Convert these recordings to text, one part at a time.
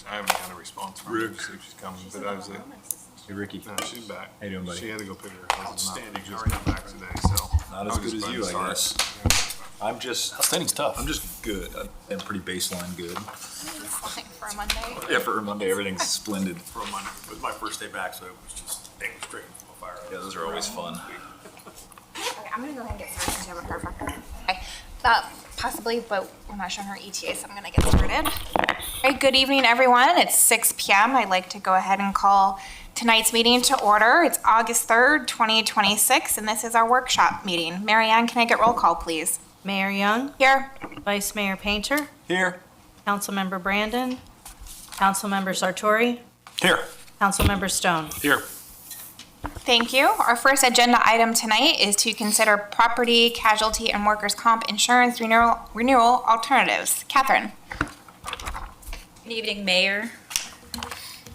I haven't had a response from her to see if she's coming, but I was like, Hey, Ricky. no, she's back. How you doing, buddy? She had to go pick her husband up. She's not back today, so. Not as good as you, I guess. I'm just Outstanding's tough. I'm just good. I'm pretty baseline good. Fine for a Monday. Yeah, for Monday, everything's splendid. For a Monday. It was my first day back, so it was just things straight from the fire. Yeah, those are always fun. Okay, I'm gonna go ahead and get started since you haven't heard from her. Okay. Possibly, but we're not showing her ETA, so I'm gonna get started. Okay, good evening, everyone. It's 6 p.m. I'd like to go ahead and call tonight's meeting to order. It's August 3rd, 2026, and this is our workshop meeting. Mary Ann, can I get roll call, please? Mayor Young, Here. Vice Mayor Painter, Here. Councilmember Brandon, Councilmember Sartori, Here. Councilmember Stone. Here. Thank you. Our first agenda item tonight is to consider property, casualty, and workers' comp insurance renewal alternatives. Catherine. Good evening, Mayor,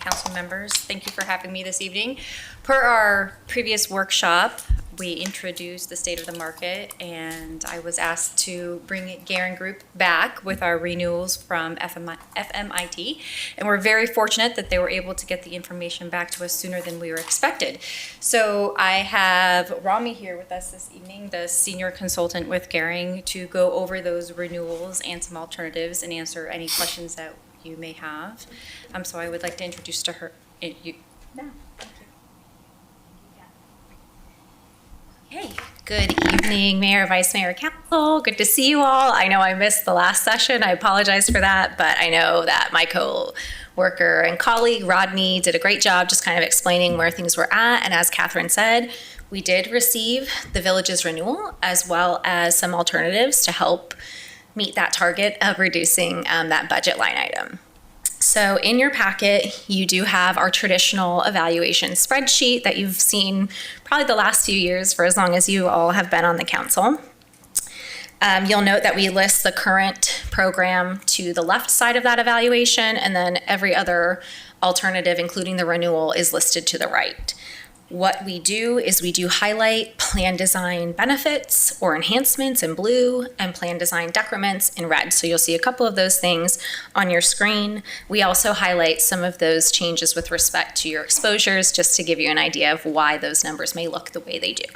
council members. Thank you for having me this evening. Per our previous workshop, we introduced the state of the market, and I was asked to bring Garen Group back with our renewals from FMIT. And we're very fortunate that they were able to get the information back to us sooner than we were expected. So I have Rami here with us this evening, the senior consultant with Garen, to go over those renewals and some alternatives and answer any questions that you may have. So I would like to introduce to her. Hey, good evening, Mayor, Vice Mayor, Council. Good to see you all. I know I missed the last session. I apologize for that, but I know that my co-worker and colleague, Rodney, did a great job just kind of explaining where things were at. And as Catherine said, we did receive the village's renewal as well as some alternatives to help meet that target of reducing that budget line item. So in your packet, you do have our traditional evaluation spreadsheet that you've seen probably the last few years for as long as you all have been on the council. You'll note that we list the current program to the left side of that evaluation, and then every other alternative, including the renewal, is listed to the right. What we do is we do highlight plan design benefits or enhancements in blue and plan design decrements in red. So you'll see a couple of those things on your screen. We also highlight some of those changes with respect to your exposures, just to give you an idea of why those numbers may look the way they do.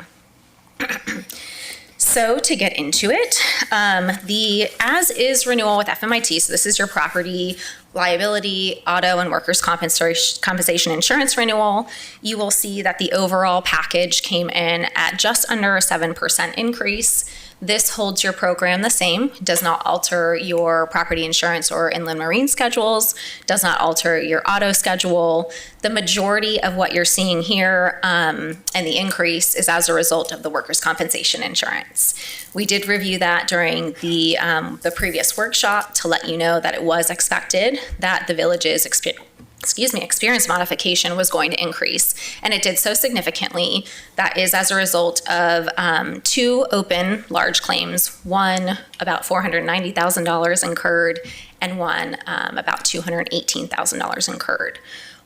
So to get into it, the as-is renewal with FMIT, so this is your property, liability, auto, and workers' compensation insurance renewal. You will see that the overall package came in at just under a 7% increase. This holds your program the same, does not alter your property insurance or inland marine schedules, does not alter your auto schedule. The majority of what you're seeing here and the increase is as a result of the workers' compensation insurance. We did review that during the previous workshop to let you know that it was expected that the village's experience modification was going to increase, and it did so significantly. That is as a result of 2 open large claims, one about $490,000 incurred, and one about $218,000 incurred.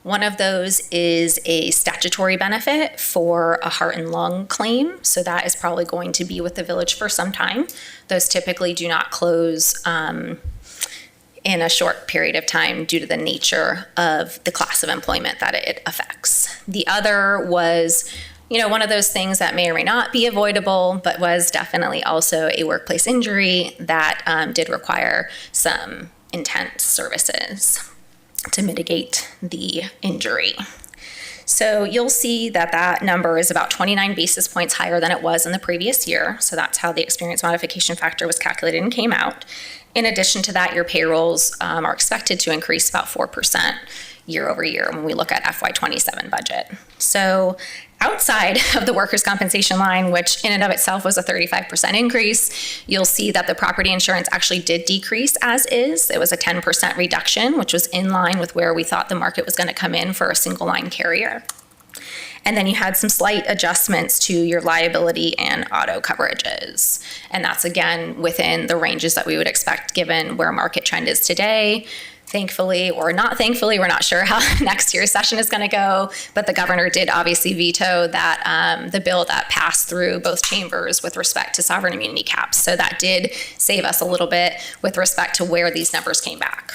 One of those is a statutory benefit for a heart and lung claim, so that is probably going to be with the village for some time. Those typically do not close in a short period of time due to the nature of the class of employment that it affects. The other was, one of those things that may or may not be avoidable, but was definitely also a workplace injury that did require some intense services to mitigate the injury. So you'll see that that number is about 29 basis points higher than it was in the previous year. So that's how the experience modification factor was calculated and came out. In addition to that, your payrolls are expected to increase about 4% year over year when we look at FY27 budget. So outside of the workers' compensation line, which in and of itself was a 35% increase, you'll see that the property insurance actually did decrease as is. It was a 10% reduction, which was in line with where we thought the market was going to come in for a single line carrier. And then you had some slight adjustments to your liability and auto coverages. And that's, again, within the ranges that we would expect given where market trend is today. Thankfully, or not thankfully, we're not sure how next year's session is going to go, but the governor did obviously veto that the bill that passed through both chambers with respect to sovereign immunity caps. So that did save us a little bit with respect to where these numbers came back.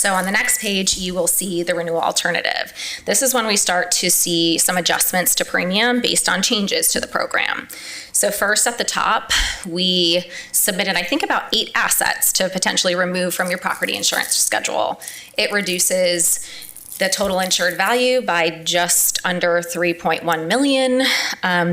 So on the next page, you will see the renewal alternative. This is when we start to see some adjustments to premium based on changes to the program. So first at the top, we submitted, I think, about 8 assets to potentially remove from your property insurance schedule. It reduces the total insured value by just under 3.1 million.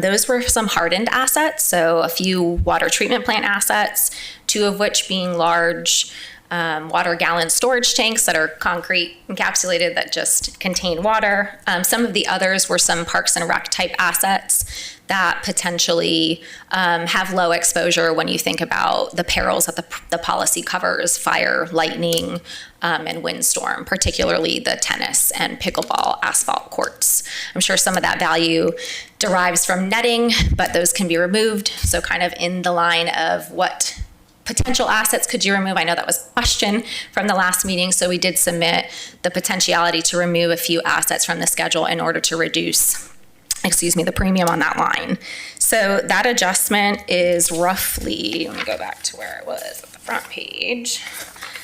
Those were some hardened assets, so a few water treatment plant assets, 2 of which being large water gallon storage tanks that are concrete encapsulated that just contain water. Some of the others were some parks and rec type assets that potentially have low exposure when you think about the perils that the policy covers: fire, lightning, and windstorm, particularly the tennis and pickleball asphalt courts. I'm sure some of that value derives from netting, but those can be removed. So kind of in the line of what potential assets could you remove? I know that was a question from the last meeting, so we did submit the potentiality to remove a few assets from the schedule in order to reduce, the premium on that line. So that adjustment is roughly, let me go back to where it was at the front page.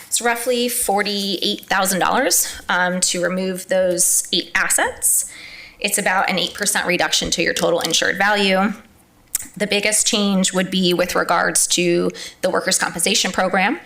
It's roughly $48,000 to remove those 8 assets. It's about an 8% reduction to your total insured value. The biggest change would be with regards to the workers' compensation program.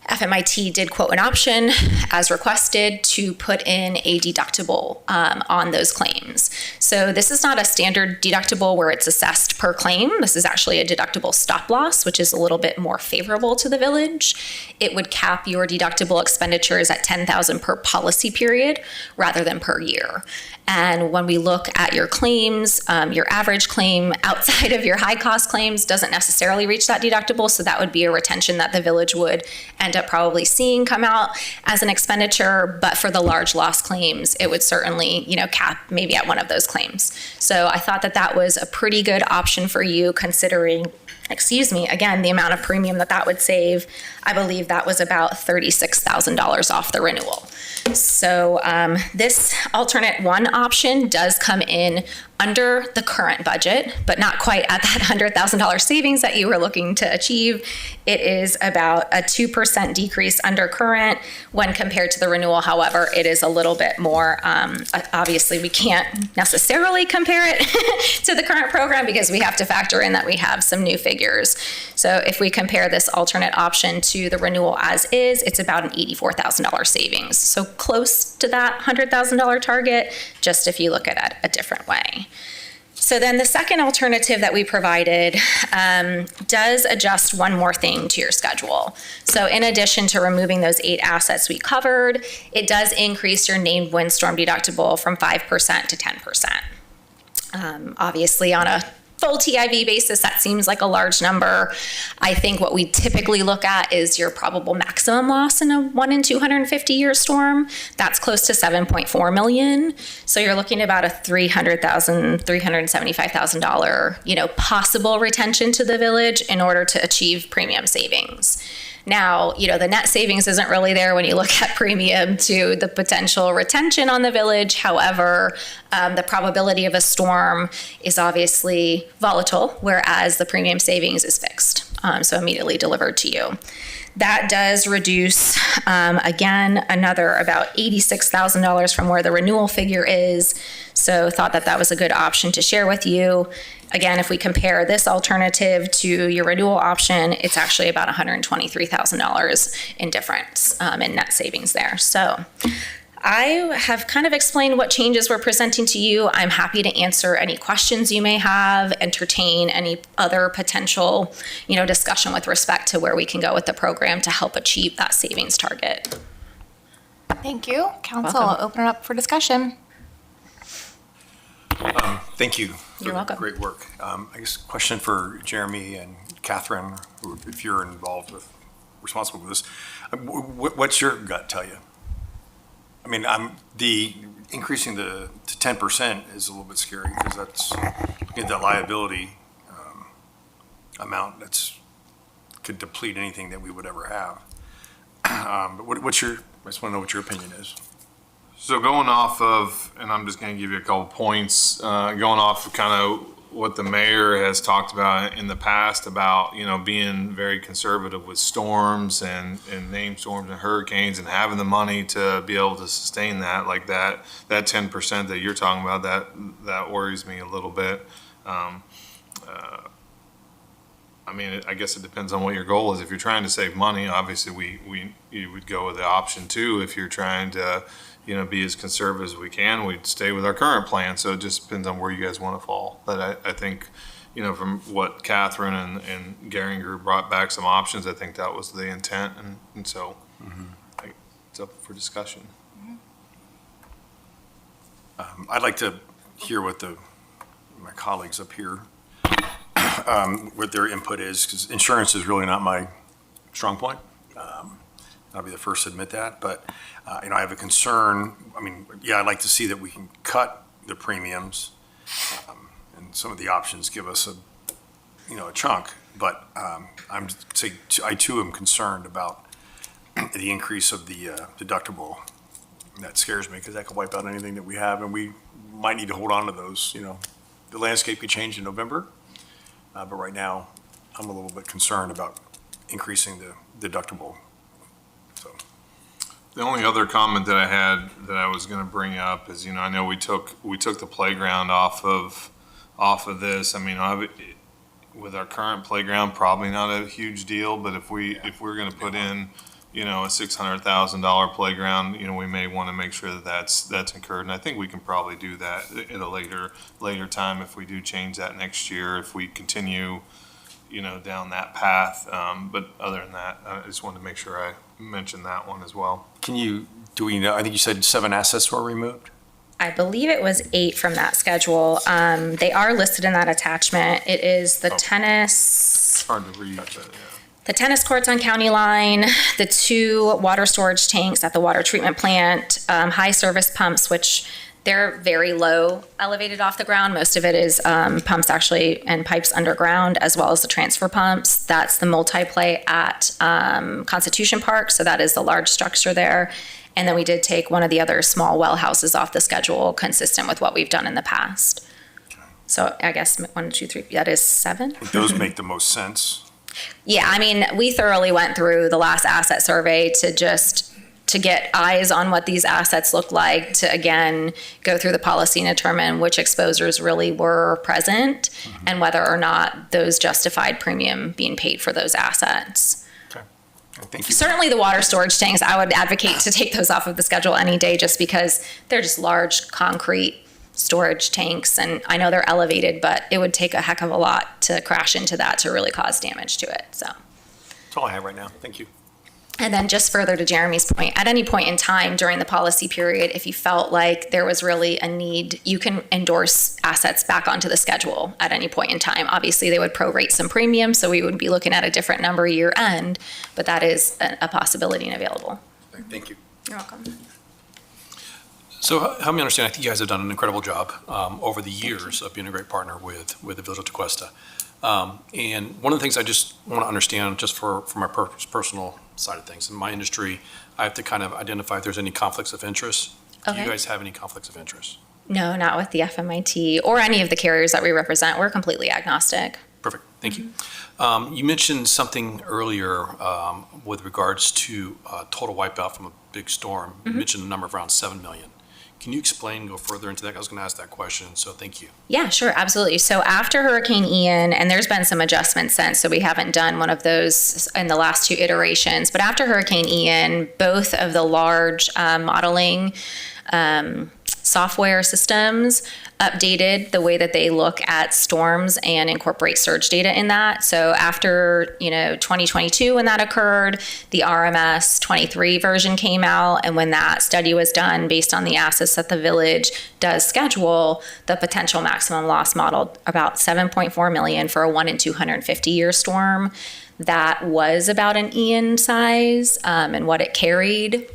FMIT did quote an option as requested to put in a deductible on those claims. So this is not a standard deductible where it's assessed per claim. This is actually a deductible stop loss, which is a little bit more favorable to the village. It would cap your deductible expenditures at $10,000 per policy period rather than per year. And when we look at your claims, your average claim outside of your high cost claims doesn't necessarily reach that deductible. So that would be a retention that the village would end up probably seeing come out as an expenditure. But for the large loss claims, it would certainly, cap maybe at one of those claims. So I thought that that was a pretty good option for you considering, again, the amount of premium that would save. I believe that was about $36,000 off the renewal. So this alternate 1 option does come in under the current budget, but not quite at that $100,000 savings that you were looking to achieve. It is about a 2% decrease under current when compared to the renewal. However, it is a little bit more, obviously we can't necessarily compare it to the current program because we have to factor in that we have some new figures. So if we compare this alternate option to the renewal as is, it's about an $84,000 savings. So close to that $100,000 target, just if you look at it a different way. So then the second alternative that we provided does adjust one more thing to your schedule. So in addition to removing those 8 assets we covered, it does increase your named windstorm deductible from 5% to 10%. Obviously on a full TIV basis, that seems like a large number. I think what we typically look at is your probable maximum loss in a 1 in 250 year storm. That's close to 7.4 million. So you're looking at about a $300,000, $375,000, possible retention to the village in order to achieve premium savings. Now, the net savings isn't really there when you look at premium to the potential retention on the village. However, the probability of a storm is obviously volatile, whereas the premium savings is fixed, so immediately delivered to you. That does reduce, again, another about $86,000 from where the renewal figure is. So thought that was a good option to share with you. Again, if we compare this alternative to your renewal option, it's actually about $123,000 in difference in net savings there. So I have kind of explained what changes we're presenting to you. I'm happy to answer any questions you may have, entertain any other potential, discussion with respect to where we can go with the program to help achieve that savings target. Thank you. Council, Welcome. I'll open it up for discussion. Thank you. You're welcome. Great work. I guess question for Jeremy and Catherine, who, if you're responsible for this, what's your gut tell you? I mean, the increasing to 10% is a little bit scary because that's that liability amount could deplete anything that we would ever have. But I just want to know what your opinion is. So going off of, and I'm just going to give you a couple points, going off of kind of what the mayor has talked about in the past about, being very conservative with storms and named storms and hurricanes and having the money to be able to sustain that, like that 10% that you're talking about, that worries me a little bit. I guess it depends on what your goal is. If you're trying to save money, obviously you would go with the option two. If you're trying to, be as conservative as we can, we'd stay with our current plan. So it just depends on where you guys want to fall. But I think, from what Catherine and Geringer brought back some options, I think that was the intent. And so it's up for discussion. I'd like to hear what my colleagues up here, what their input is, because insurance is really not my strong point. I'll be the first to admit that, but, I have a concern. I'd like to see that we can cut the premiums, and some of the options give us a chunk, but I too am concerned about the increase of the deductible. That scares me, because that could wipe out anything that we have, and we might need to hold on to those. The landscape could change in November, but right now, I'm a little bit concerned about increasing the deductible. So, The only other comment that I had that I was going to bring up is, I know we took the playground off of this. With our current playground, probably not a huge deal, but if we're going to put in, a $600,000 playground, we may want to make sure that that's incurred. And I think we can probably do that at a later time if we do change that next year, if we continue, down that path. But other than that, I just wanted to make sure I mentioned that one as well. do we know, I think you said 7 assets were removed? I believe it was 8 from that schedule. They are listed in that attachment. It is the It's hard to read, but yeah. the tennis courts on County Line, the 2 water storage tanks at the water treatment plant, high service pumps, which they're very low elevated off the ground. Most of it is pumps actually and pipes underground, as well as the transfer pumps. That's the multi-play at Constitution Park. So that is the large structure there. And then we did take one of the other small well houses off the schedule, consistent with what we've done in the past. So I guess 1, 2, 3, that is 7. Those make the most sense. Yeah, we thoroughly went through the last asset survey to get eyes on what these assets look like, to again go through the policy and determine which exposures really were present and whether or not those justified premium being paid for those assets. Okay. Thank you. Certainly the water storage tanks, I would advocate to take those off of the schedule any day, just because they're just large concrete storage tanks, and I know they're elevated, but it would take a heck of a lot to crash into that to really cause damage to it. So That's all I have right now. Thank you. And then just further to Jeremy's point, at any point in time during the policy period, if you felt like there was really a need, you can endorse assets back onto the schedule at any point in time. Obviously, they would prorate some premium, so we would be looking at a different number year end, but that is a possibility and available. Thank you. You're welcome. So help me understand, I think you guys have done an incredible job over the years of being a great partner with the Village of Tequesta. And one of the things I just want to understand, just for my personal side of things, in my industry, I have to kind of identify if there's any conflicts of interest. Do Okay. you guys have any conflicts of interest? No, not with the FMIT or any of the carriers that we represent. We're completely agnostic. Perfect, thank you. You mentioned something earlier with regards to total wipeout from a big storm. You mentioned a number of around 7 million. Can you explain, go further into that? I was going to ask that question, so thank you. Yeah, sure, absolutely. So after Hurricane Ian, and there's been some adjustments since, so we haven't done one of those in the last 2 iterations, but after Hurricane Ian, both of the large modeling software systems updated the way that they look at storms and incorporate surge data in that. So after 2022, when that occurred, the RMS 23 version came out, and when that study was done based on the assets that the village does schedule, the potential maximum loss modeled about 7.4 million for a 1 in 250 year storm. That was about an Ian size and what it carried.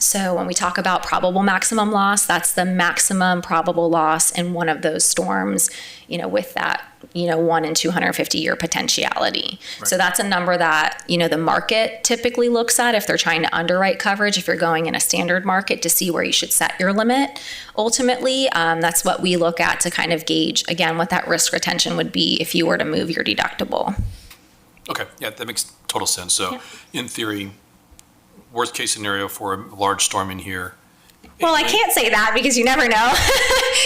So when we talk about probable maximum loss, that's the maximum probable loss in one of those storms, with that, 1 in 250 year potentiality. So that's a number that, the market typically looks at if they're trying to underwrite coverage, if you're going in a standard market to see where you should set your limit. Ultimately, that's what we look at to kind of gauge, again, what that risk retention would be if you were to move your deductible. Okay, yeah, that makes total sense. So in theory, worst case scenario for a large storm in here. Well, I can't say that because you never know,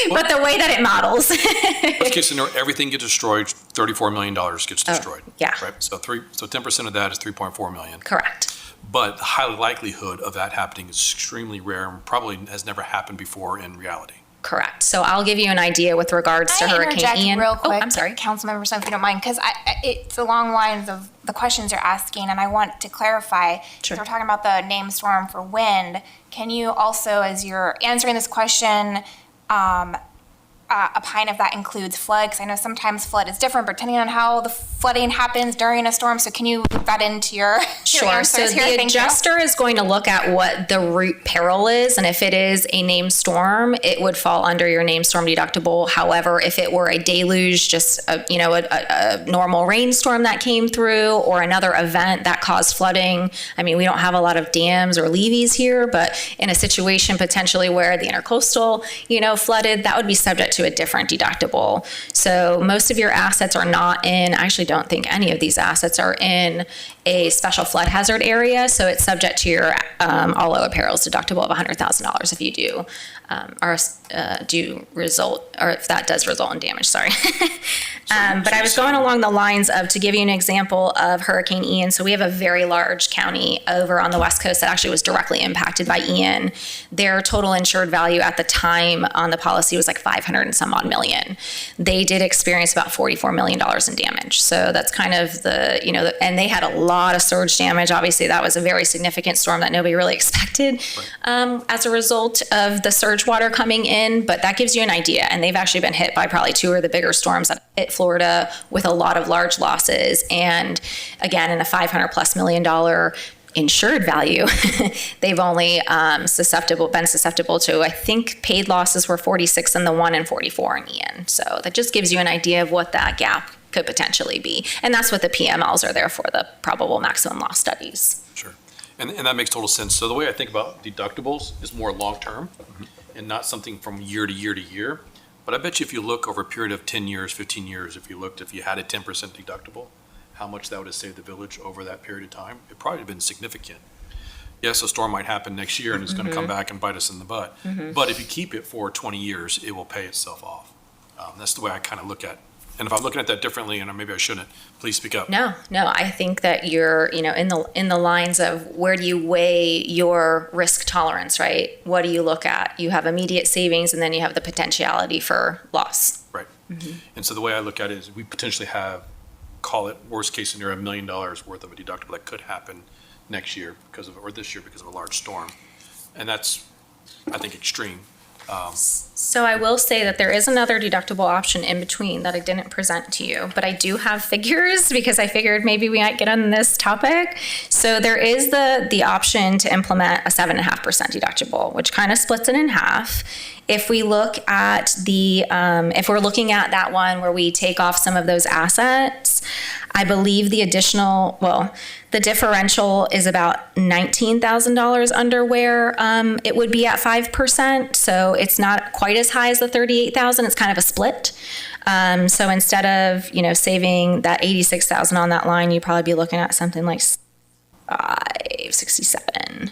but the way that it models. Worst case scenario, everything gets destroyed, $34 million gets destroyed. yeah. Right, so 10% of that is 3.4 million. Correct. But the high likelihood of that happening is extremely rare and probably has never happened before in reality. Correct. So I'll give you an idea with regards to Can I Hurricane interject Ian. real quick, Oh, I'm sorry. Councilmember Stone, if you don't mind, because it's along lines of the questions you're asking, and I want to clarify. Sure. We're talking about the named storm for wind. Can you also, as you're answering this question, opine if that includes flood? Because I know sometimes flood is different depending on how the flooding happens during a storm. So can you put that into your Sure. answers So here? the Thank you. adjuster is going to look at what the root peril is, and if it is a named storm, it would fall under your named storm deductible. However, if it were a deluge, just a normal rainstorm that came through, or another event that caused flooding. I mean, we don't have a lot of dams or levees here, but in a situation potentially where the intercoastal, flooded, that would be subject to a different deductible. So most of your assets are not in. I actually don't think any of these assets are in a special flood hazard area, so it's subject to your all other perils deductible of $100,000 if you do result, or if that does result in damage. Sorry. But I was going along the lines of, to give you an example of Hurricane Ian. So we have a very large county over on the West Coast that actually was directly impacted by Ian. Their total insured value at the time on the policy was like 500 and some odd million. They did experience about $44 million in damage. So that's kind of and they had a lot of surge damage. Obviously, that was a very significant storm that nobody really expected as a result of the surge water coming in. But that gives you an idea. And they've actually been hit by probably 2 of the bigger storms that hit Florida with a lot of large losses. And again, in a $500+ million insured value, they've only been susceptible to, I think, paid losses were 46 in the 1 and 44 in Ian. So that just gives you an idea of what that gap could potentially be. And that's what the PMLs are there for, the probable maximum loss studies. Sure. And that makes total sense. So the way I think about deductibles is more long-term and not something from year to year to year. But I bet you if you look over a period of 10 years, 15 years, if you had a 10% deductible, how much that would have saved the village over that period of time, it probably would have been significant. Yes, a storm might happen next year and it's going to come back and bite us in the butt. But if you keep it for 20 years, it will pay itself off. That's the way I kind of look at it. And if I'm looking at that differently, and maybe I shouldn't, please speak up. No, I think that you're, in the lines of where do you weigh your risk tolerance, right? What do you look at? You have immediate savings, and then you have the potentiality for loss. Right. And so the way I look at it is we potentially have, call it worst case scenario, $1 million worth of a deductible that could happen next year or this year because of a large storm. And that's, I think, extreme. So I will say that there is another deductible option in between that I didn't present to you, but I do have figures because I figured maybe we might get on this topic. So there is the option to implement a 7.5% deductible, which kind of splits it in half. If we look at if we're looking at that one where we take off some of those assets, I believe the differential is about $19,000 under where it would be at 5%. So it's not quite as high as the $38,000. It's kind of a split. So instead of, saving that $86,000 on that line, you'd probably be looking at something like $567,000.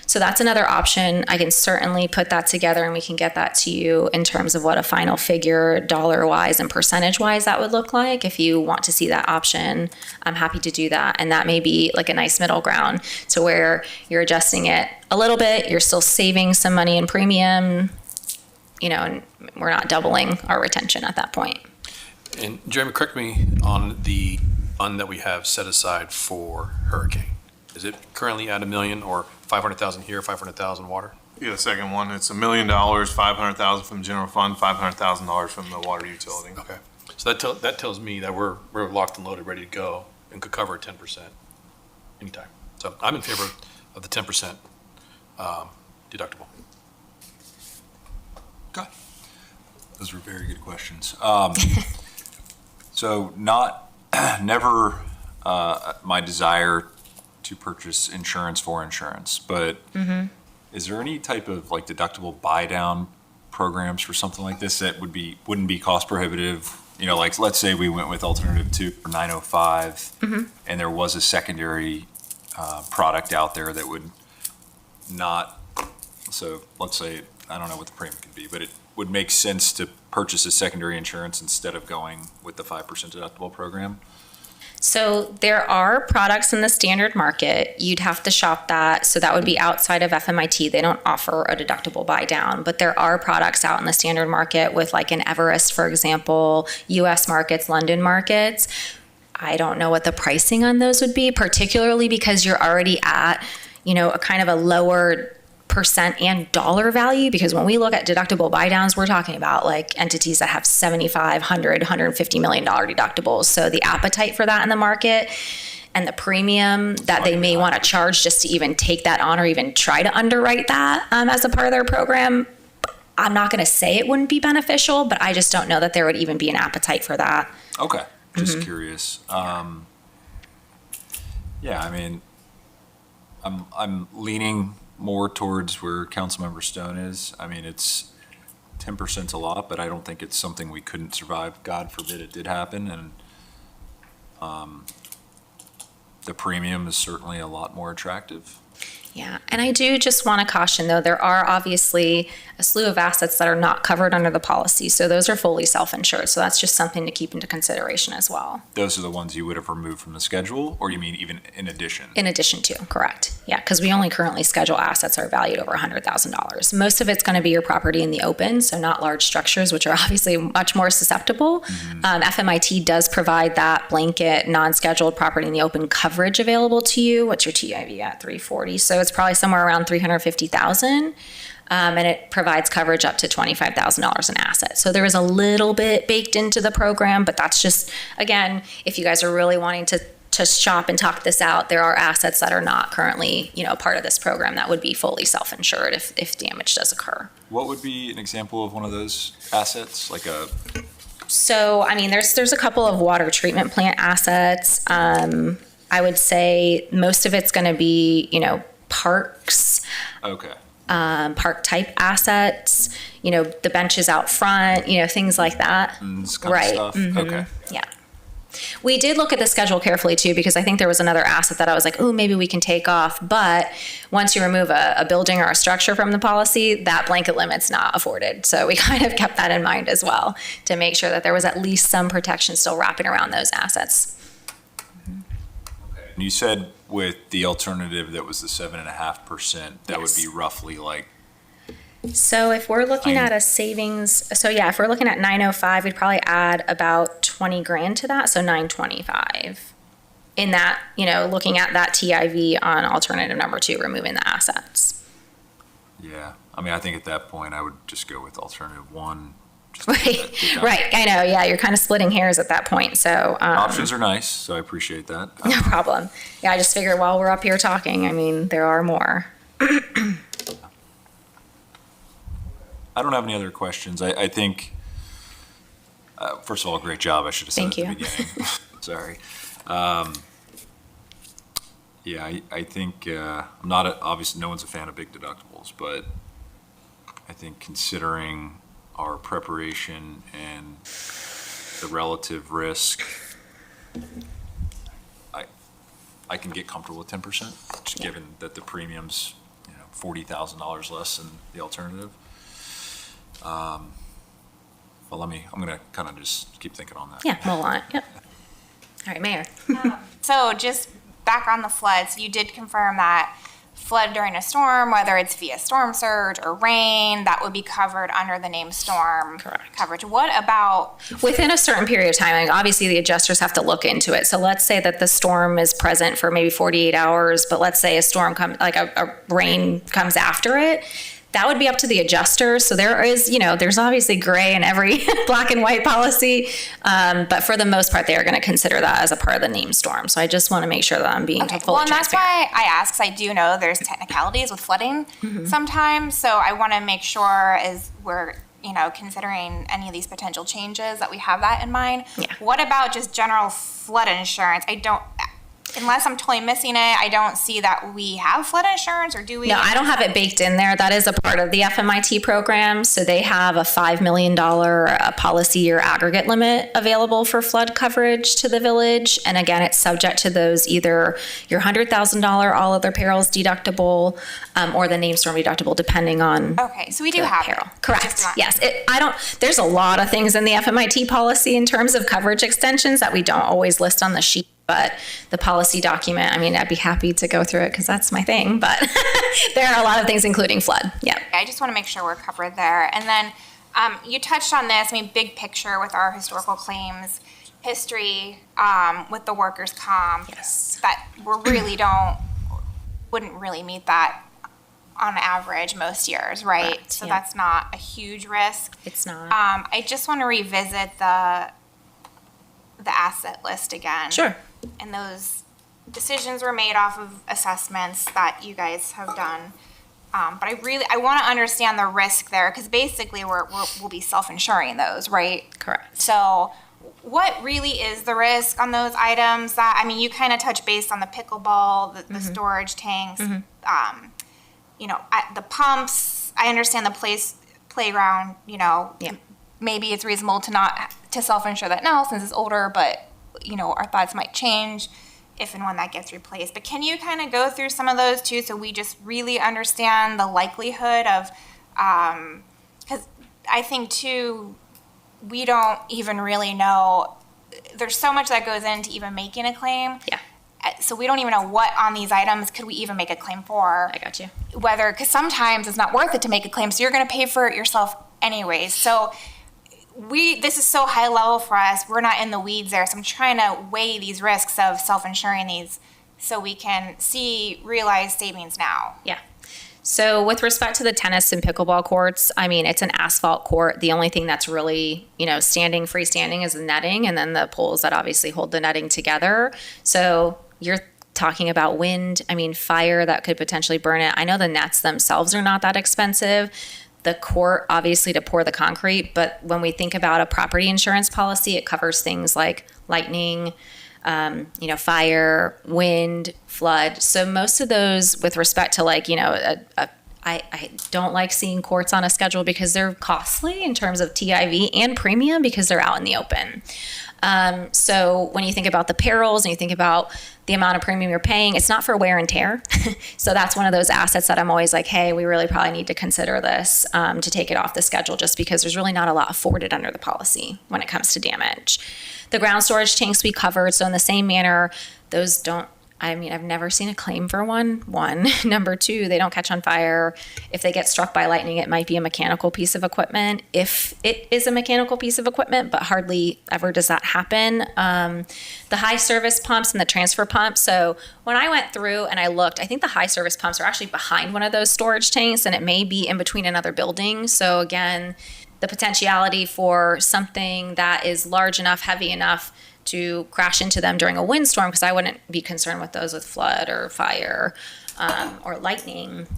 So that's another option. I can certainly put that together and we can get that to you in terms of what a final figure dollar-wise and percentage-wise that would look like. If you want to see that option, I'm happy to do that. And that may be like a nice middle ground to where you're adjusting it a little bit, you're still saving some money in premium, and we're not doubling our retention at that point. And Jeremy, correct me on the fund that we have set aside for hurricane. Is it currently at $1 million or 500,000 here, 500,000 water? Yeah, the second one, it's $1 million, 500,000 from the general fund, $500,000 from the water utility. Okay. So that tells me that we're locked and loaded, ready to go, and could cover 10% anytime. So I'm in favor of the 10% deductible? Okay. Those were very good questions. So never my desire to purchase insurance for insurance, but is there any type of like deductible buy down programs for something like this that wouldn't be cost prohibitive? You know, like let's say we went with alternative 2 for 905 and there was a secondary product out there that would not, so let's say, I don't know what the premium could be, but it would make sense to purchase a secondary insurance instead of going with the 5% deductible program? So there are products in the standard market. You'd have to shop that. So that would be outside of FMIT. They don't offer a deductible buy down, but there are products out in the standard market with like an Everest, for example, US markets, London markets. I don't know what the pricing on those would be, particularly because you're already at, you know, a kind of a lower percent and dollar value, because when we look at deductible buy downs, we're talking about like entities that have $75, $100, $150 million deductibles. So the appetite for that in the market and the premium that they may want to charge just to even take that on or even try to underwrite that as a part of their program, I'm not going to say it wouldn't be beneficial, but I just don't know that there would even be an appetite for that. Okay, just curious. Yeah, I mean, I'm leaning more towards where Councilmember Stone is. I mean, it's 10% a lot, but I don't think it's something we couldn't survive. God forbid it did happen, and the premium is certainly a lot more attractive. Yeah, and I do just want to caution, though, there are obviously a slew of assets that are not covered under the policy. So those are fully self-insured. So that's just something to keep into consideration as well. Those are the ones you would have removed from the schedule, or you mean even in addition? In addition to, correct. Yeah, because we only currently schedule assets that are valued over $100,000. Most of it's going to be your property in the open, so not large structures, which are obviously much more susceptible. FMIT does provide that blanket non-scheduled property in the open coverage available to you. What's your TIV at? 340. So it's probably somewhere around 350,000. And it provides coverage up to $25,000 in assets. So there is a little bit baked into the program, but that's just, again, if you guys are really wanting to shop and talk this out, there are assets that are not currently, you know, part of this program that would be fully self-insured if damage does occur. What would be an example of one of those assets? Like a... So, I mean, there's a couple of water treatment plant assets. I would say most of it's going to be, you know, parks. Okay. Park type assets, you know, the benches out front, you know, things like that. This kind Right. of stuff. Okay. Yeah. We did look at the schedule carefully too, because I think there was another asset that I was like, oh, maybe we can take off. But once you remove a building or a structure from the policy, that blanket limit's not afforded. So we kind of kept that in mind as well to make sure that there was at least some protection still wrapping around those assets. You said with the alternative that was the 7.5%, that would be roughly like, So if we're looking at a savings, so yeah, if we're looking at 905, we'd probably add about 20 grand to that, so 925. In that, you know, looking at that TIV on alternative number 2, removing the assets. yeah. I mean, I think at that point, I would just go with alternative 1. Just Right, right, I know, yeah, you're kind of splitting hairs at that point, so. Options are nice, so I appreciate that. No problem. Yeah, I just figured while we're up here talking, I mean, there are more. I don't have any other questions. I think, first of all, great job. I should have said Thank at the you. beginning. Sorry. Yeah, I think, I'm not, obviously, no one's a fan of big deductibles, but I think considering our preparation and the relative risk, I can get comfortable with 10%, just given that the premium's, you know, $40,000 less than the alternative. Well, I'm gonna kind of just keep thinking on that. Yeah, mull on it, yep. All right, Mayor. So just back on the floods, you did confirm that flood during a storm, whether it's via storm surge or rain, that would be covered under the named storm Correct. coverage. What about, Within a certain period of time, like obviously the adjusters have to look into it. So let's say that the storm is present for maybe 48 hours, but let's say a storm comes, like a rain comes after it, That would be up to the adjusters. So there is, there's obviously gray in every black and white policy. But for the most part, they are going to consider that as a part of the named storm. So I just want to make sure that I'm being Okay, fully well, and that's transparent. why I ask, 'cause I do know there's technicalities with flooding sometimes. So I want to make sure as we're, considering any of these potential changes that we have that in mind. Yeah. What about just general flood insurance? Unless I'm totally missing it, I don't see that we have flood insurance, or do we? No, I don't have it baked in there. That is a part of the FMIT program. So they have a $5 million policy year aggregate limit available for flood coverage to the village. And again, it's subject to those, either your $100,000 all other perils deductible or the named storm deductible, depending on Okay, so we do the have peril. it. Correct. Just not- Yes. There's a lot of things in the FMIT policy in terms of coverage extensions that we don't always list on the sheet. But the policy document, I'd be happy to go through it because that's my thing. But there are a lot of things, including flood. Yeah. I just want to make sure we're covered there. And then you touched on this, big picture with our historical claims history with the workers' comp. Yes. That wouldn't really meet that on average most years, right? Correct, So yeah. that's not a huge risk. It's not. I just want to revisit the asset list again. Sure. And those decisions were made off of assessments that you guys have done. But I want to understand the risk there, because basically we'll be self-insuring those, right? Correct. So what really is the risk on those items that, you kind of touch base on the pickleball, the storage tanks, the pumps. I understand the playground, Yeah. maybe it's reasonable to self-insure that now since it's older, but our thoughts might change if and when that gets replaced. But can you kind of go through some of those too, so we just really understand the likelihood of, because I think too, we don't even really know, there's so much that goes into even making a claim. Yeah. So we don't even know what on these items could we even make a claim for. I got you. Because sometimes it's not worth it to make a claim, so you're going to pay for it yourself anyways. So this is so high level for us. We're not in the weeds there. So I'm trying to weigh these risks of self-insuring these so we can realize savings now. Yeah. So with respect to the tennis and pickleball courts, it's an asphalt court. The only thing that's really, freestanding is the netting, and then the poles that obviously hold the netting together. So you're talking about wind, fire that could potentially burn it. I know the nets themselves are not that expensive. The court, obviously, to pour the concrete, but when we think about a property insurance policy, it covers things like lightning, fire, wind, flood. So most of those, with respect to I don't like seeing courts on a schedule because they're costly in terms of TIV and premium because they're out in the open. So when you think about the perils and you think about the amount of premium you're paying, it's not for wear and tear. So that's one of those assets that I'm always like, hey, we really probably need to consider this to take it off the schedule, just because there's really not a lot afforded under the policy when it comes to damage. The ground storage tanks we covered. So in the same manner, those don't, I've never seen a claim for one. Number two, they don't catch on fire. If they get struck by lightning, it might be a mechanical piece of equipment. If it is a mechanical piece of equipment, but hardly ever does that happen. The high service pumps and the transfer pumps. So when I went through and I looked, I think the high service pumps are actually behind one of those storage tanks, and it may be in between another building. So again, the potentiality for something that is large enough, heavy enough to crash into them during a windstorm, because I wouldn't be concerned with those with flood or fire or lightning,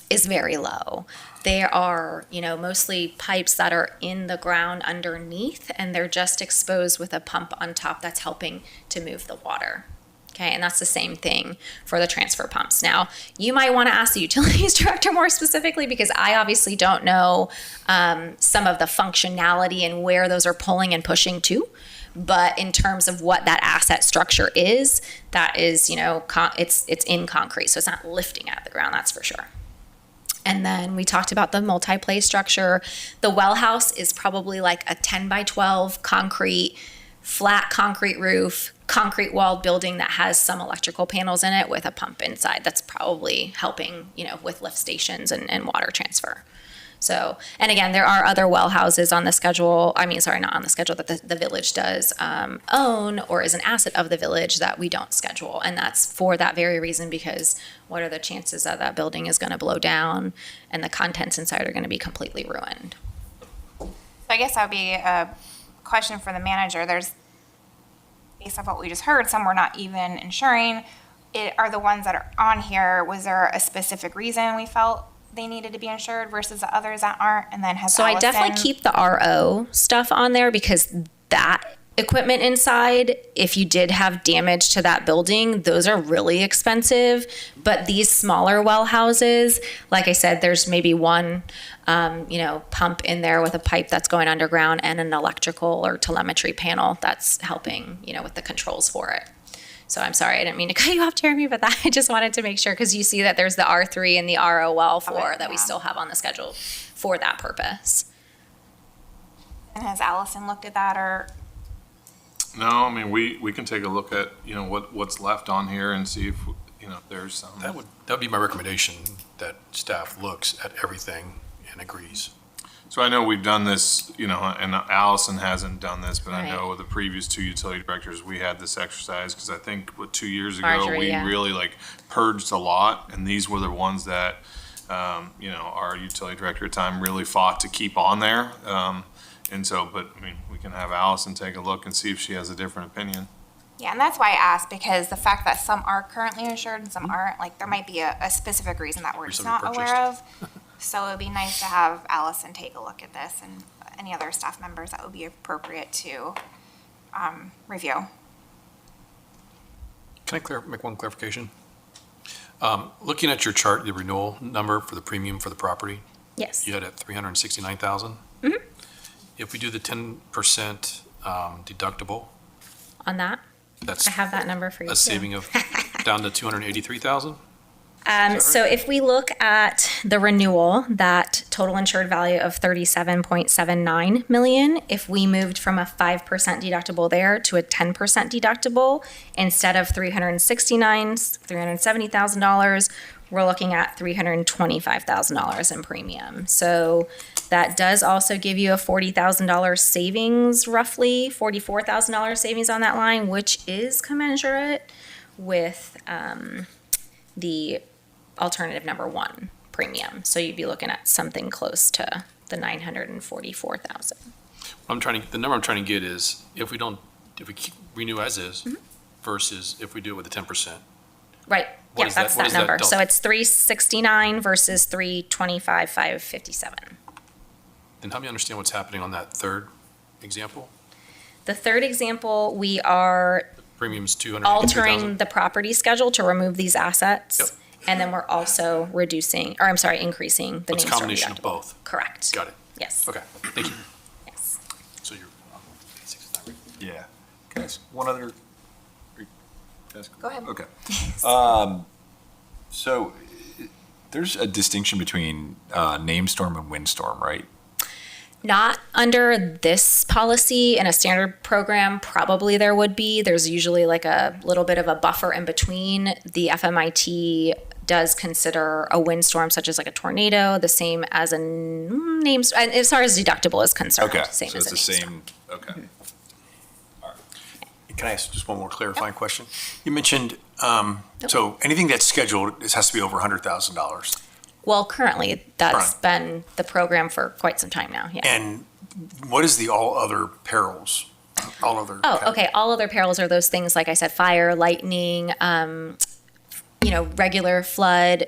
is very low. They are, mostly pipes that are in the ground underneath, and they're just exposed with a pump on top that's helping to move the water. Okay, and that's the same thing for the transfer pumps. Now, you might want to ask the utilities director more specifically, because I obviously don't know some of the functionality and where those are pulling and pushing to. But in terms of what that asset structure is, that is, it's in concrete. So it's not lifting out of the ground, that's for sure. And then we talked about the multi-play structure. The well house is probably like a 10 by 12 concrete, flat concrete roof, concrete walled building that has some electrical panels in it with a pump inside. That's probably helping, with lift stations and water transfer. So, and again, there are other well houses on the schedule, not on the schedule, that the village does own or is an asset of the village that we don't schedule. And that's for that very reason, because what are the chances that that building is going to blow down and the contents inside are going to be completely ruined? So I guess that would be a question for the manager. There's, based off what we just heard, some we're not even insuring. Are the ones that are on here, was there a specific reason we felt they needed to be insured versus the others that aren't? And then has So I definitely Allison- keep the RO stuff on there, because that equipment inside, if you did have damage to that building, those are really expensive. But these smaller well houses, like I said, there's maybe one, pump in there with a pipe that's going underground and an electrical or telemetry panel that's helping, with the controls for it. So I'm sorry, I didn't mean to cut you off, Jeremy, but I just wanted to make sure, because you see that there's the R3 and the RO well for that we still have on the schedule for that purpose. And has Allison looked at that, or? No, I mean, we can take a look at, what's left on here and see if, there's some. That would be my recommendation, that staff looks at everything and agrees. So I know we've done this, and Allison hasn't done this, but I Right. know the previous two utility directors, we had this exercise, because I think, 2 years ago, Marjorie, we yeah. really purged a lot, and these were the ones that, our utility director at the time really fought to keep on there. And so, but, we can have Allison take a look and see if she has a different opinion. Yeah, and that's why I asked, because the fact that some are currently insured and some aren't, there might be a specific reason that we're just not Recently aware of. So it'd be nice to have Allison take a look at this, and any other staff members that would be appropriate to review. Can I make one clarification? Looking at your chart, the renewal number for the premium for the property, Yes. you had at 369,000. If we do the 10% deductible, On that, that's I have that number for you a too. saving of down to 283,000. So if we look at the renewal, that total insured value of 37.79 million, if we moved from a 5% deductible there to a 10% deductible, instead of $370,000, we're looking at $325,000 in premium. So that does also give you a $40,000 savings, roughly $44,000 savings on that line, which is commensurate with the alternative number one premium. So you'd be looking at something close to the 944,000. The number I'm trying to get is if we keep renew as is versus if we do it with the 10%. Right. What Yeah, is that- that's what that is that number. delta? So it's 369 versus 325,557. Then help me understand what's happening on that third example. The third example, we are Premium's 283,000. altering the property schedule to remove these assets. Yep. And then we're also increasing the It's a name storm combination of deductible. both. Correct. Got it. Yes. Okay, thank you. Yes. So you're 69. Yeah. Can I ask one other? Go ahead. Okay. So there's a distinction between name storm and windstorm, right? Not under this policy. In a standard program, probably there would be. There's usually like a little bit of a buffer in between. The FMIT does consider a windstorm such as like a tornado the same as a name, and as far as deductible is concerned. Okay, Same so as it's a the name storm. same, okay. Can I ask just one more clarifying question? You mentioned, so anything that's scheduled, this has to be over $100,000. Well, currently, that's Right. been the program for quite some time now, yeah. And what is the all other perils? All other. Oh, okay. All other perils are those things, like I said, fire, lightning, regular flood,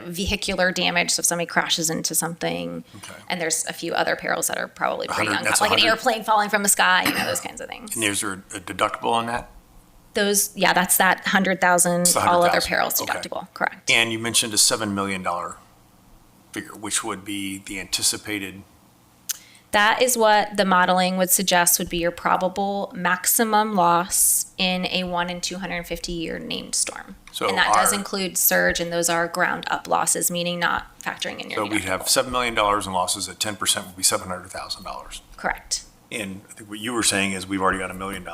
vehicular damage. So if somebody crashes into something, Okay. and there's a few other perils that are probably pretty 100 young, that's like an 100. airplane falling from the sky, those kinds of things. And is there a deductible on that? That's that 100,000 It's the all other 100,000, perils okay. deductible. Correct. And you mentioned a $7 million figure, which would be the anticipated, That is what the modeling would suggest would be your probable maximum loss in a 1 in 250 year named storm. So And that does our- include surge, and those are ground up losses, meaning not factoring in your so we'd have deductible. $7 million in losses at 10% would be $700,000. Correct. And I think what you were saying is we've already got $1 million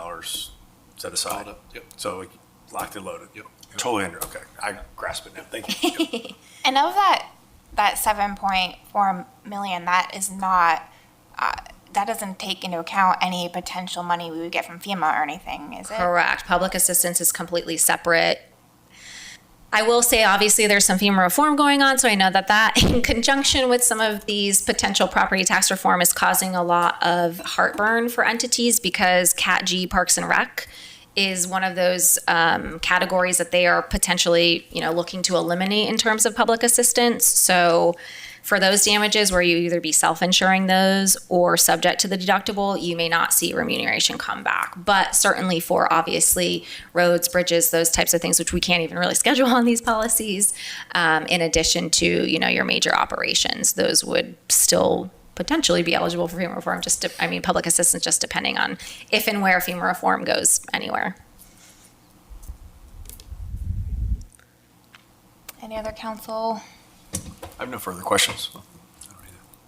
set aside. Followed up, yep. So we locked and loaded. Yep. Totally under, okay. I grasp it now. Thank you. And of that that 7.4 million, that is not, that doesn't take into account any potential money we would get from FEMA or anything, is it? Correct. Public assistance is completely separate. I will say, obviously, there's some FEMA reform going on, so I know that in conjunction with some of these potential property tax reform is causing a lot of heartburn for entities because Cat G Parks and Rec is one of those categories that they are potentially, looking to eliminate in terms of public assistance. So for those damages where you either be self-insuring those or subject to the deductible, you may not see remuneration come back. But certainly for obviously roads, bridges, those types of things, which we can't even really schedule on these policies, in addition to, your major operations, those would still potentially be eligible for FEMA reform, public assistance, just depending on if and where FEMA reform goes anywhere. Any other council? I have no further questions.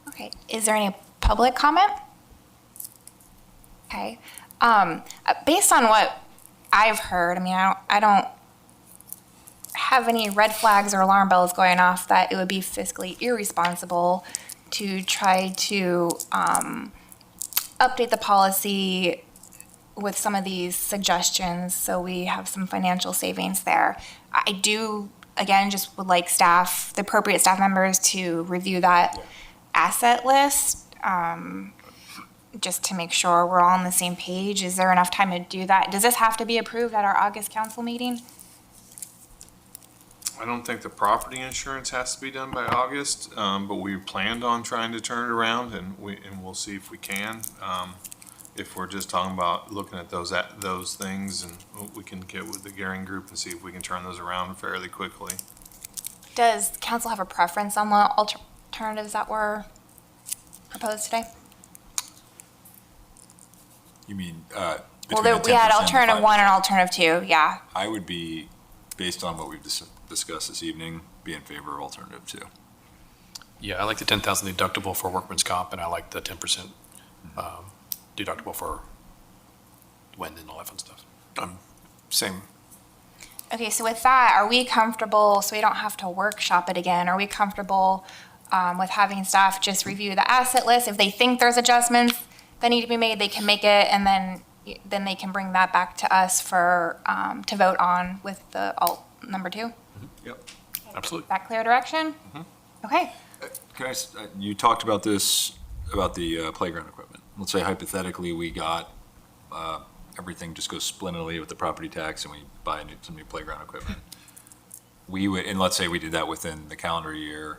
Okay, is there any public comment? Okay, based on what I've heard, I don't have any red flags or alarm bells going off that it would be fiscally irresponsible to try to update the policy with some of these suggestions so we have some financial savings there. I do, again, just would like staff, the appropriate staff members to review that asset list, just to make sure we're all on the same page. Is there enough time to do that? Does this have to be approved at our August council meeting? I don't think the property insurance has to be done by August, but we planned on trying to turn it around, and we'll see if we can. If we're just talking about looking at those things, and we can get with the Gearing Group and see if we can turn those around fairly quickly. Does council have a preference on the alternatives that were proposed today? You mean, Well, between we had the 10% and alternative the one and 5%? alternative two, yeah. I would be, based on what we've discussed this evening, be in favor of alternative 2. Yeah, I like the 10,000 deductible for workman's comp, and I like the 10% deductible for wind and all that fun stuff. Same. Okay, so with that, are we comfortable, so we don't have to workshop it again, are we comfortable with having staff just review the asset list? If they think there's adjustments that need to be made, they can make it, and then they can bring that back to us for, to vote on with the alt number 2? Yep. Absolutely. Is that clear direction? Okay. Can I, you talked about this, about the playground equipment. Let's say hypothetically, we got, everything just goes splendidly with the property tax and we buy some new playground equipment. We would, and let's say we did that within the calendar year,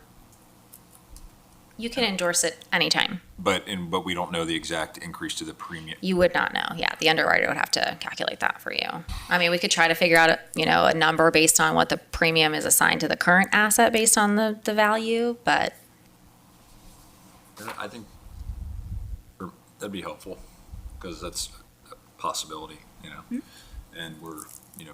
You can endorse it anytime. but we don't know the exact increase to the premium. You would not know. Yeah, the underwriter would have to calculate that for you. We could try to figure out, a number based on what the premium is assigned to the current asset based on the value, but I think that'd be helpful, because that's a possibility, and we're,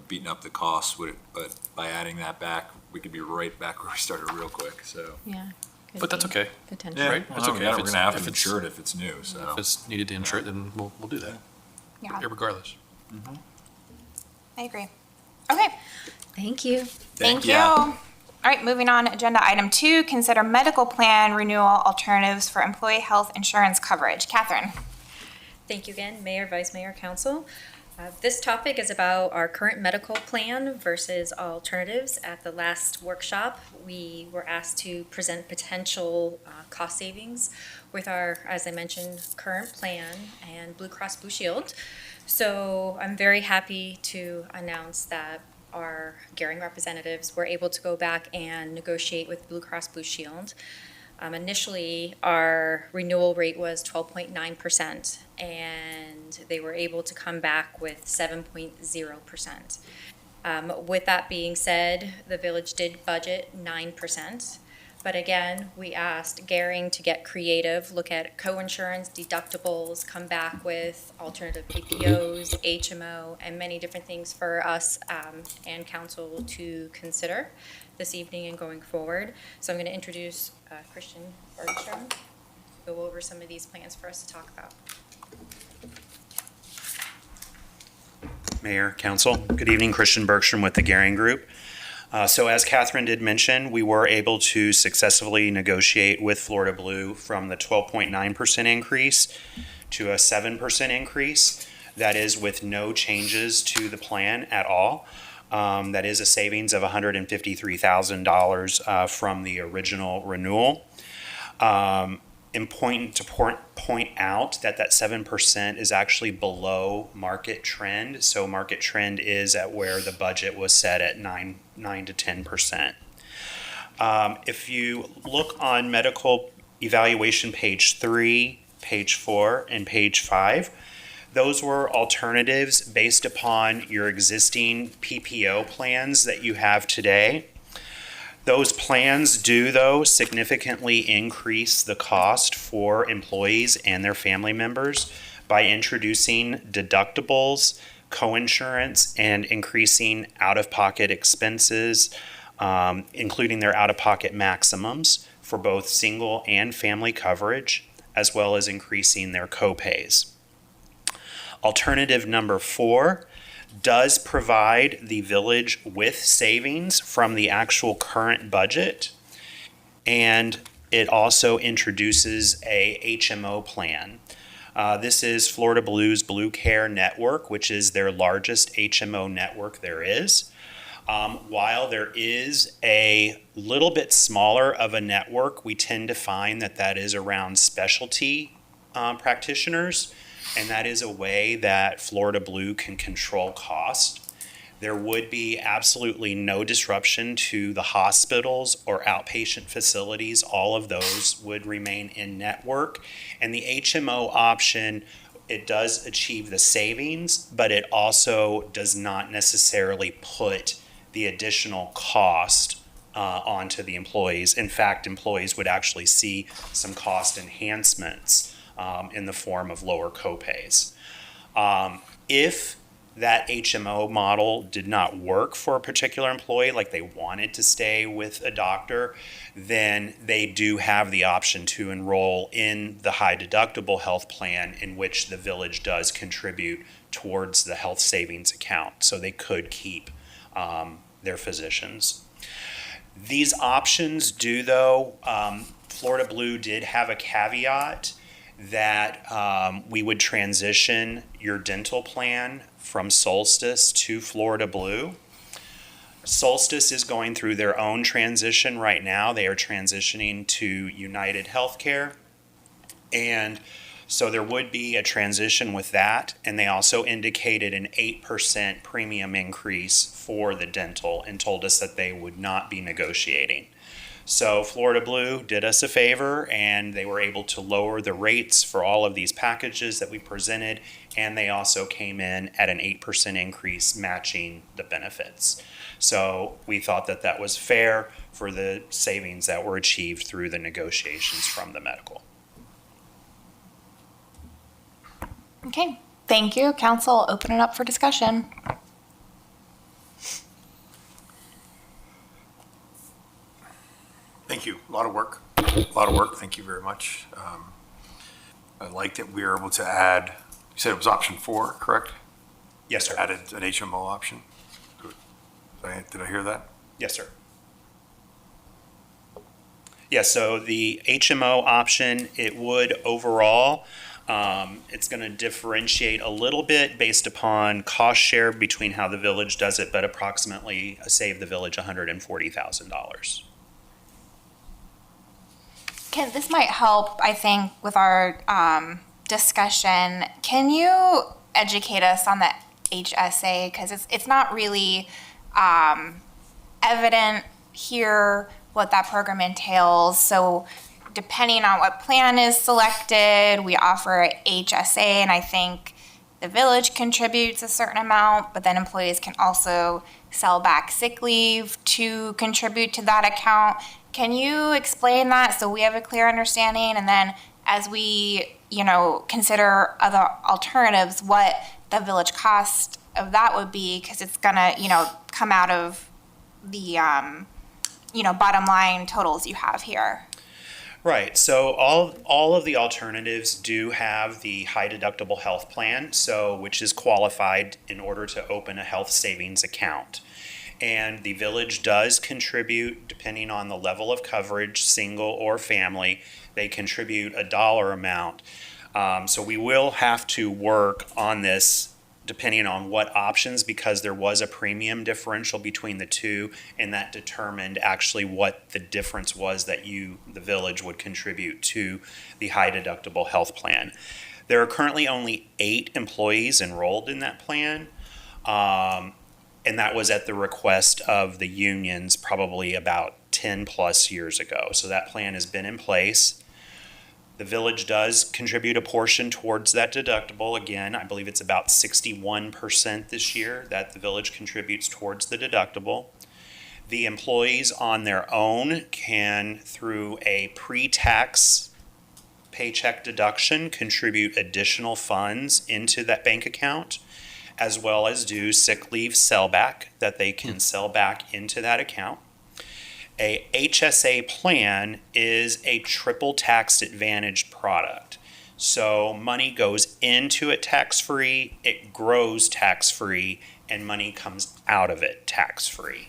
beating up the costs with it, but by adding that back, we could be right back where we started real quick, so. yeah. could But that's be okay. Potential. Right? It's okay. We're If gonna it's- have if to it's- insure it if it's new, so. If it's needed to insure it, then we'll do that, Yeah, regardless. I agree. Okay, Thank you. thank you. All right, moving on, agenda item 2, consider medical plan renewal alternatives for employee health insurance coverage. Catherine. Thank you again, Mayor, Vice Mayor, Council. This topic is about our current medical plan versus alternatives. At the last workshop, we were asked to present potential cost savings with our, as I mentioned, current plan and Blue Cross Blue Shield. So I'm very happy to announce that our Gearing representatives were able to go back and negotiate with Blue Cross Blue Shield. Initially, our renewal rate was 12.9%, and they were able to come back with 7.0%. With that being said, the village did budget 9%. But again, we asked Gearing to get creative, look at co-insurance, deductibles, come back with alternative PPOs, HMO, and many different things for us and council to consider this evening and going forward. So I'm going to introduce Christian Bergstrom, go over some of these plans for us to talk about. Mayor, Council, good evening. Christian Bergstrom with the Gearing Group. So as Catherine did mention, we were able to successfully negotiate with Florida Blue from the 12.9% increase to a 7% increase. That is with no changes to the plan at all. That is a savings of $153,000 from the original renewal. Important to point out that 7% is actually below market trend. So market trend is at where the budget was set at 9 to 10%. If you look on medical evaluation page 3, page 4, and page 5, those were alternatives based upon your existing PPO plans that you have today. Those plans do, though, significantly increase the cost for employees and their family members by introducing deductibles, coinsurance, and increasing out-of-pocket expenses, including their out-of-pocket maximums for both single and family coverage, as well as increasing their copays. Alternative number 4 does provide the village with savings from the actual current budget, and it also introduces a HMO plan. This is Florida Blue's Blue Care Network, which is their largest HMO network there is. While there is a little bit smaller of a network, we tend to find that is around specialty practitioners. And that is a way that Florida Blue can control cost. There would be absolutely no disruption to the hospitals or outpatient facilities. All of those would remain in network. And the HMO option, it does achieve the savings, but it also does not necessarily put the additional cost onto the employees. In fact, employees would actually see some cost enhancements in the form of lower copays. If that HMO model did not work for a particular employee, like they wanted to stay with a doctor, then they do have the option to enroll in the high deductible health plan, in which the village does contribute towards the health savings account. So they could keep their physicians. These options do, though, Florida Blue did have a caveat that we would transition your dental plan from Solstice to Florida Blue. Solstice is going through their own transition right now. They are transitioning to United Healthcare. And so there would be a transition with that. And they also indicated an 8% premium increase for the dental and told us that they would not be negotiating. So Florida Blue did us a favor, and they were able to lower the rates for all of these packages that we presented, and they also came in at an 8% increase matching the benefits. So we thought that was fair for the savings that were achieved through the negotiations from the medical. Okay, thank you. Council, open it up for discussion. Thank you. A lot of work. Thank you very much. I like that we were able to add, you said it was option 4, correct? Yes, sir. Added an HMO option. Good. Did I hear that? Yes, sir. Yeah, so the HMO option, it would overall, it's going to differentiate a little bit based upon cost share between how the village does it, but approximately save the village $140,000. This might help, I think, with our discussion. Can you educate us on the HSA? Because it's not really evident here what that program entails. So depending on what plan is selected, we offer HSA, and I think the village contributes a certain amount, but then employees can also sell back sick leave to contribute to that account. Can you explain that so we have a clear understanding? And then as we, consider other alternatives, what the village cost of that would be, because it's gonna, come out of the, bottom line totals you have here. Right. So all of the alternatives do have the high deductible health plan, which is qualified in order to open a health savings account. And the village does contribute, depending on the level of coverage, single or family, they contribute a dollar amount. So we will have to work on this depending on what options, because there was a premium differential between the two, and that determined actually what the difference was that the village would contribute to the high deductible health plan. There are currently only 8 employees enrolled in that plan. And that was at the request of the unions probably about 10 plus years ago. So that plan has been in place. The village does contribute a portion towards that deductible. Again, I believe it's about 61% this year that the village contributes towards the deductible. The employees on their own can, through a pre-tax paycheck deduction, contribute additional funds into that bank account, as well as do sick leave sellback that they can sell back into that account. A HSA plan is a triple tax advantage product. So money goes into it tax-free, it grows tax-free, and money comes out of it tax-free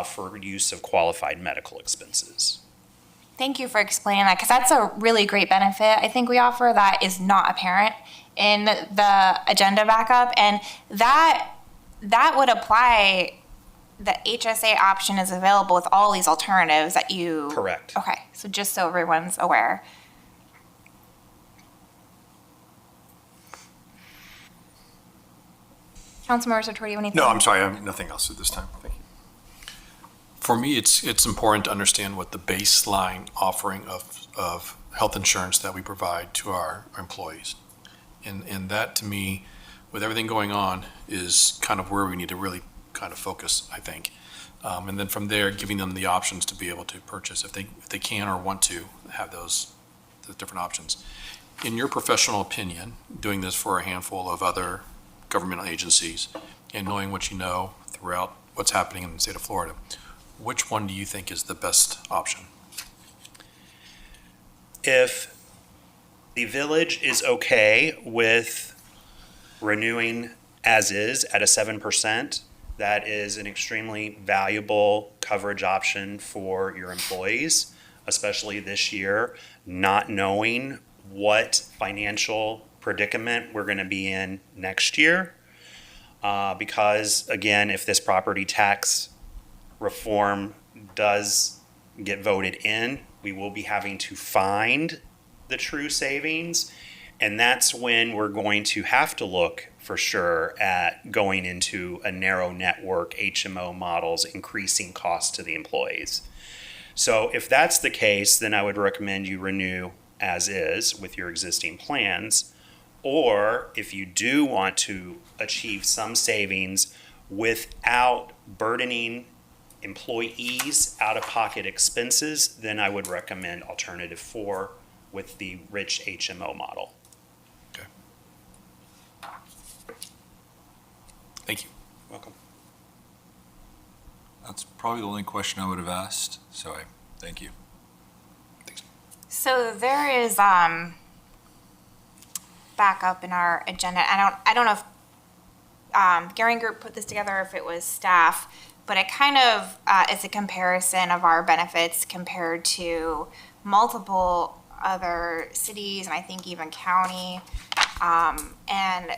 for use of qualified medical expenses. Thank you for explaining that, because that's a really great benefit I think we offer that is not apparent in the agenda backup, and that would apply. The HSA option is available with all these alternatives that you... Correct. Okay, so just so everyone's aware. Councilmember Sartori, do you have anything? No, I'm sorry, I have nothing else at this time. Thank you. For me, it's important to understand what the baseline offering of health insurance that we provide to our employees. And that, to me, with everything going on, is kind of where we need to really kind of focus, I think. And then from there, giving them the options to be able to purchase if they can or want to have the different options. In your professional opinion, doing this for a handful of other governmental agencies and knowing what you know throughout what's happening in the state of Florida, which one do you think is the best option? If the village is okay with renewing as is at a 7%, that is an extremely valuable coverage option for your employees, especially this year, not knowing what financial predicament we're going to be in next year. Because, again, if this property tax reform does get voted in, we will be having to find the true savings. And that's when we're going to have to look for sure at going into a narrow network HMO models, increasing costs to the employees. So if that's the case, then I would recommend you renew as is with your existing plans. Or if you do want to achieve some savings without burdening employees' out-of-pocket expenses, then I would recommend alternative 4 with the rich HMO model. Thank you. Welcome. That's probably the only question I would have asked, so I thank you. So there is backup in our agenda. I don't know if Gearing Group put this together or if it was staff, but it kind of is a comparison of our benefits compared to multiple other cities and I think even county. And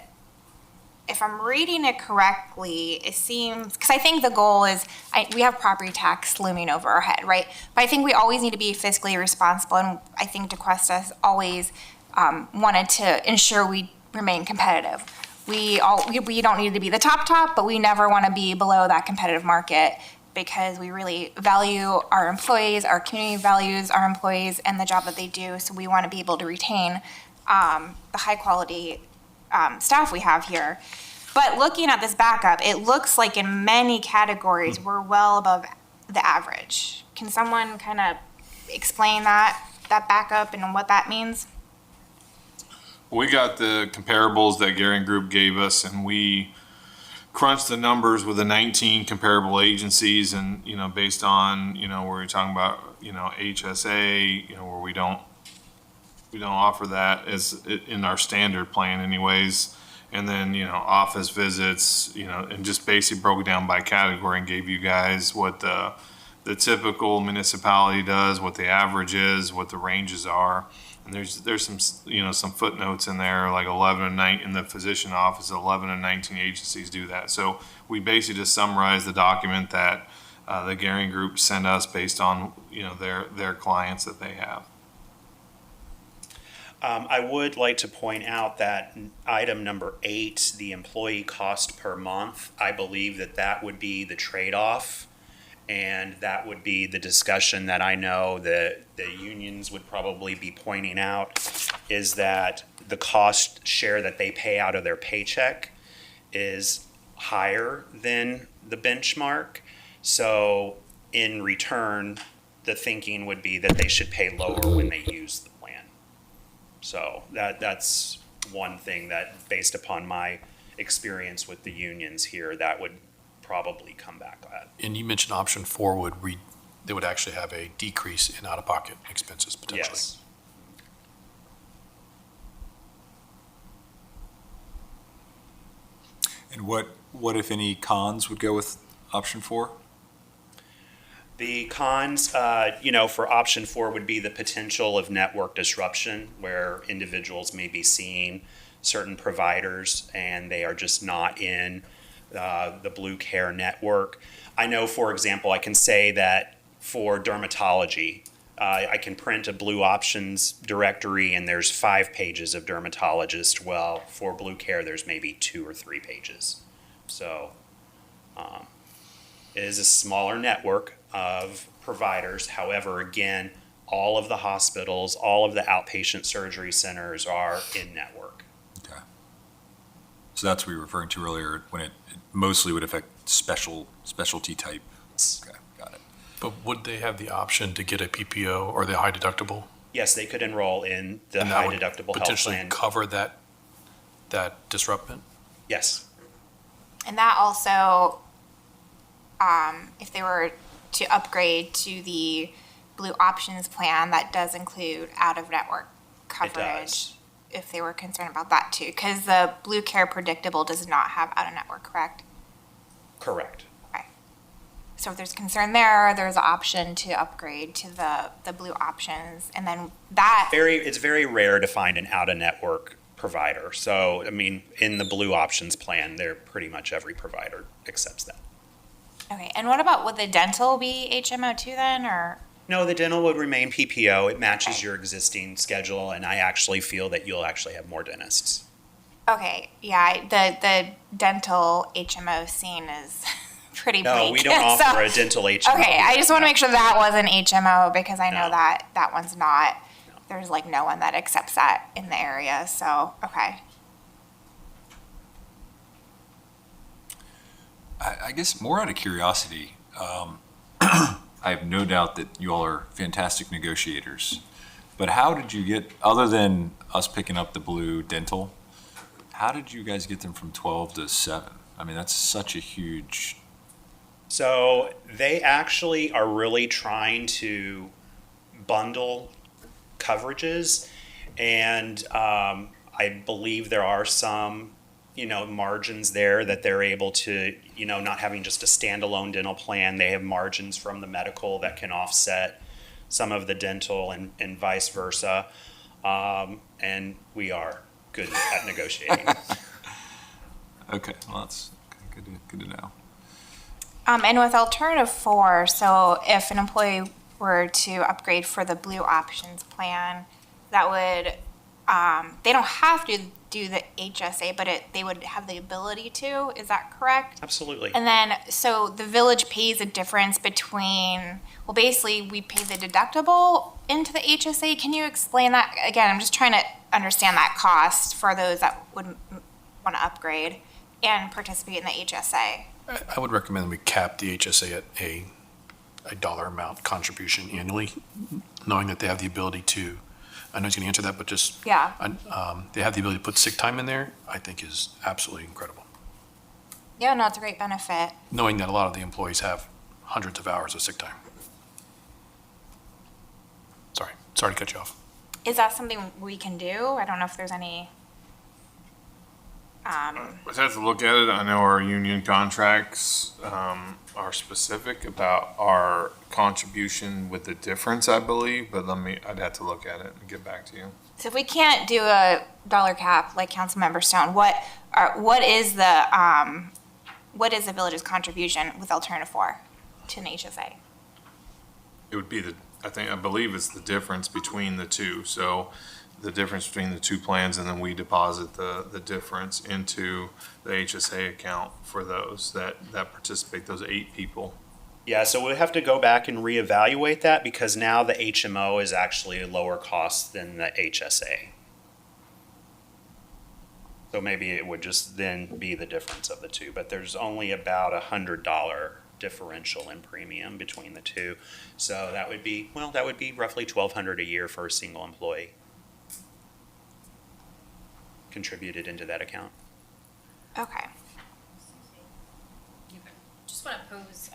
if I'm reading it correctly, it seems, because I think the goal is, we have property tax looming over our head, right? But I think we always need to be fiscally responsible, and I think Tequesta has always wanted to ensure we remain competitive. We don't need to be the top, but we never want to be below that competitive market because we really value our employees, our community values our employees and the job that they do, so we want to be able to retain the high quality staff we have here. But looking at this backup, it looks like in many categories we're well above the average. Can someone kind of explain that backup and what that means? We got the comparables that Gearing Group gave us, and we crunched the numbers with the 19 comparable agencies, and based on where you're talking about HSA, where we don't offer that as in our standard plan anyways, and then, office visits, and just basically broke it down by category and gave you guys what the typical municipality does, what the average is, what the ranges are. And there's some, some footnotes in there, like 11 and 9 in the physician office, 11 and 19 agencies do that. So we basically just summarize the document that the Garing Group sent us based on, their clients that they have. I would like to point out that item number 8, the employee cost per month, I believe that would be the trade-off. And that would be the discussion that I know that the unions would probably be pointing out, is that the cost share that they pay out of their paycheck is higher than the benchmark. So in return, the thinking would be that they should pay lower when they use the plan. So that's one thing that, based upon my experience with the unions here, that would probably come back at. And you mentioned option 4 they would actually have a decrease in out-of-pocket expenses potentially. Yes. And what if any cons would go with option 4? The cons, for option 4 would be the potential of network disruption, where individuals may be seeing certain providers and they are just not in the Blue Care network. I know, for example, I can say that for dermatology, I can print a Blue Options directory and there's 5 pages of dermatologists. Well, for Blue Care, there's maybe 2 or 3 pages. So it is a smaller network of providers. However, again, all of the hospitals, all of the outpatient surgery centers are in network. Okay. So that's what we were referring to earlier, when it mostly would affect specialty type. Okay, got it. But would they have the option to get a PPO or the high deductible? Yes, they could enroll in the And that high would deductible health potentially plan. cover that disruption? Yes, And that also, if they were to upgrade to the Blue Options plan, that does include out-of-network coverage. does. If they were concerned about that too, because the Blue Care Predictable does not have out-of-network, correct? correct. Okay. So if there's concern there, there's an option to upgrade to the Blue Options, and then that. It's very rare to find an out-of-network provider. So, I mean, in the Blue Options plan, they're pretty much every provider accepts that. Okay, and what about, would the dental be HMO too then, or? No, the dental would remain PPO. It matches your existing schedule, and I actually feel that you'll actually have more dentists. Okay, yeah, the dental HMO scene is pretty bleak. No, we don't offer a dental HMO. Okay, I just want to make sure that was an HMO, because I know No. that one's not. There's like no one that accepts that in the area, so, okay. I guess more out of curiosity, I have no doubt that you all are fantastic negotiators. But how did you get, other than us picking up the Blue Dental, how did you guys get them from 12 to 7? I mean, that's such a huge. So they actually are really trying to bundle coverages, and I believe there are some, margins there that they're able to, not having just a standalone dental plan. They have margins from the medical that can offset some of the dental and vice versa. And we are good at negotiating. Okay, well, that's good to know. And with alternative 4, so if an employee were to upgrade for the Blue Options plan, that would, they don't have to do the HSA, but they would have the ability to, is that correct? Absolutely. And then, so the village pays a difference between, well, basically, we pay the deductible into the HSA. Can you explain that? Again, I'm just trying to understand that cost for those that would want to upgrade and participate in the HSA. I would recommend we cap the HSA at a dollar amount contribution annually, knowing that they have the ability to, I know he's going to answer that, but just. Yeah. They have the ability to put sick time in there, I think is absolutely incredible. Yeah, no, it's a great benefit. Knowing that a lot of the employees have hundreds of hours of sick time. Sorry to cut you off. Is that something we can do? I don't know if there's any We'd have to look at it. I know our union contracts are specific about our contribution with the difference, I believe, but I'd have to look at it and get back to you. So if we can't do a dollar cap like Councilmember Stone, what is the village's contribution with alternative 4 to an HSA? It would be I believe it's the difference between the two. So the difference between the two plans, and then we deposit the difference into the HSA account for those that participate, those 8 people. Yeah, so we'll have to go back and reevaluate that because now the HMO is actually a lower cost than the HSA. So maybe it would just then be the difference of the two, but there's only about $100 differential in premium between the two. So that would be roughly $1,200 a year for a single employee contributed into that account. Okay. Just want to pose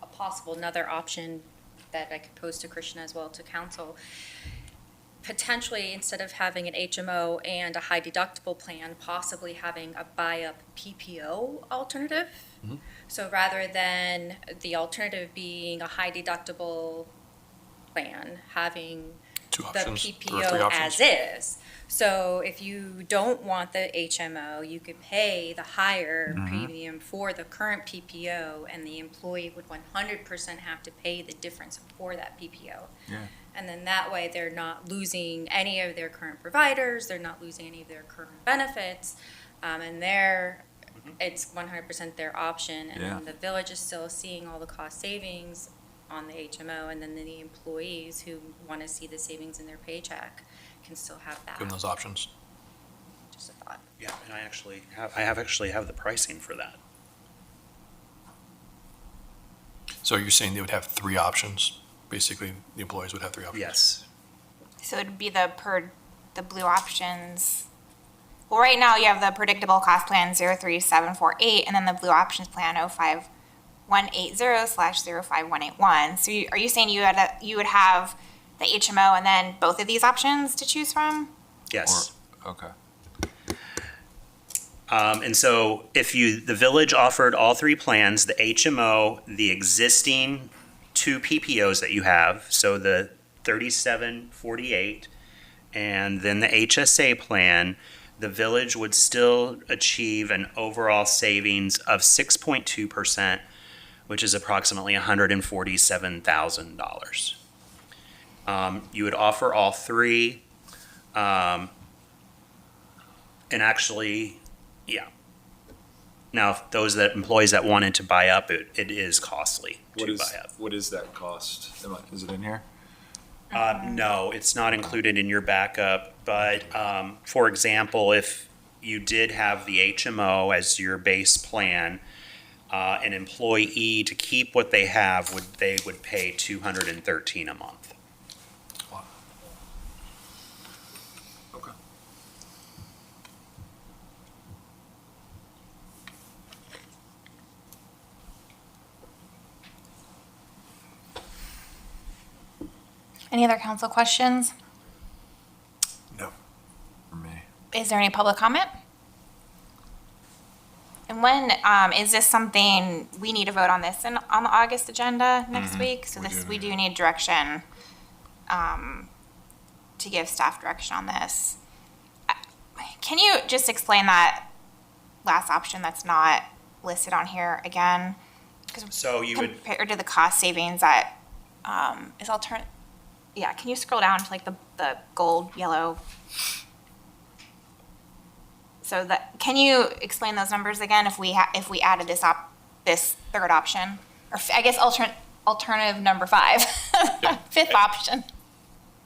a possible another option that I could pose to Krishna as well to council. Potentially, instead of having an HMO and a high deductible plan, possibly having a buy-up PPO alternative. Mm-hmm. So rather than the alternative being a high deductible plan, having Two the options, or three PPO options. as is. So if you don't want the HMO, you could pay the higher premium for the current PPO, and the employee would 100% have to pay the difference for that PPO. Yeah. And then that way, they're not losing any of their current providers, they're not losing any of their current benefits, and it's 100% their option. And Yeah. then the village is still seeing all the cost savings on the HMO, and then the employees who want to see the savings in their paycheck can still have that. Give them those options. Just a thought. Yeah, and I actually have the pricing for that. So you're saying they would have 3 options? Basically, the employees would have 3 options? Yes. So it'd be the blue options. Well, right now you have the predictable cost plan 03748, and then the blue options plan 05180/05181. So are you saying you would have the HMO and then both of these options to choose from? Yes. Okay. And so if the village offered all 3 plans, the HMO, the existing 2 PPOs that you have, so the 3748 and then the HSA plan, the village would still achieve an overall savings of 6.2%, which is approximately $147,000. You would offer all 3, and actually, yeah. Now, if those employees that wanted to buy up, it is costly to buy up. What is that cost? Is it in here? No, it's not included in your backup, but for example, if you did have the HMO as your base plan, an employee to keep what they have would pay $213 a month. Okay. Any other council questions? No. For me. Is there any public comment? And when, is this something, we need to vote on this on the August agenda next week? So we do need direction, to give staff direction on this. Can you just explain that last option that's not listed on here again? 'Cause So you would, compared to the cost savings that, is yeah, can you scroll down to like the gold, yellow? So can you explain those numbers again if we added this third option? Or I guess alternative number 5, fifth option.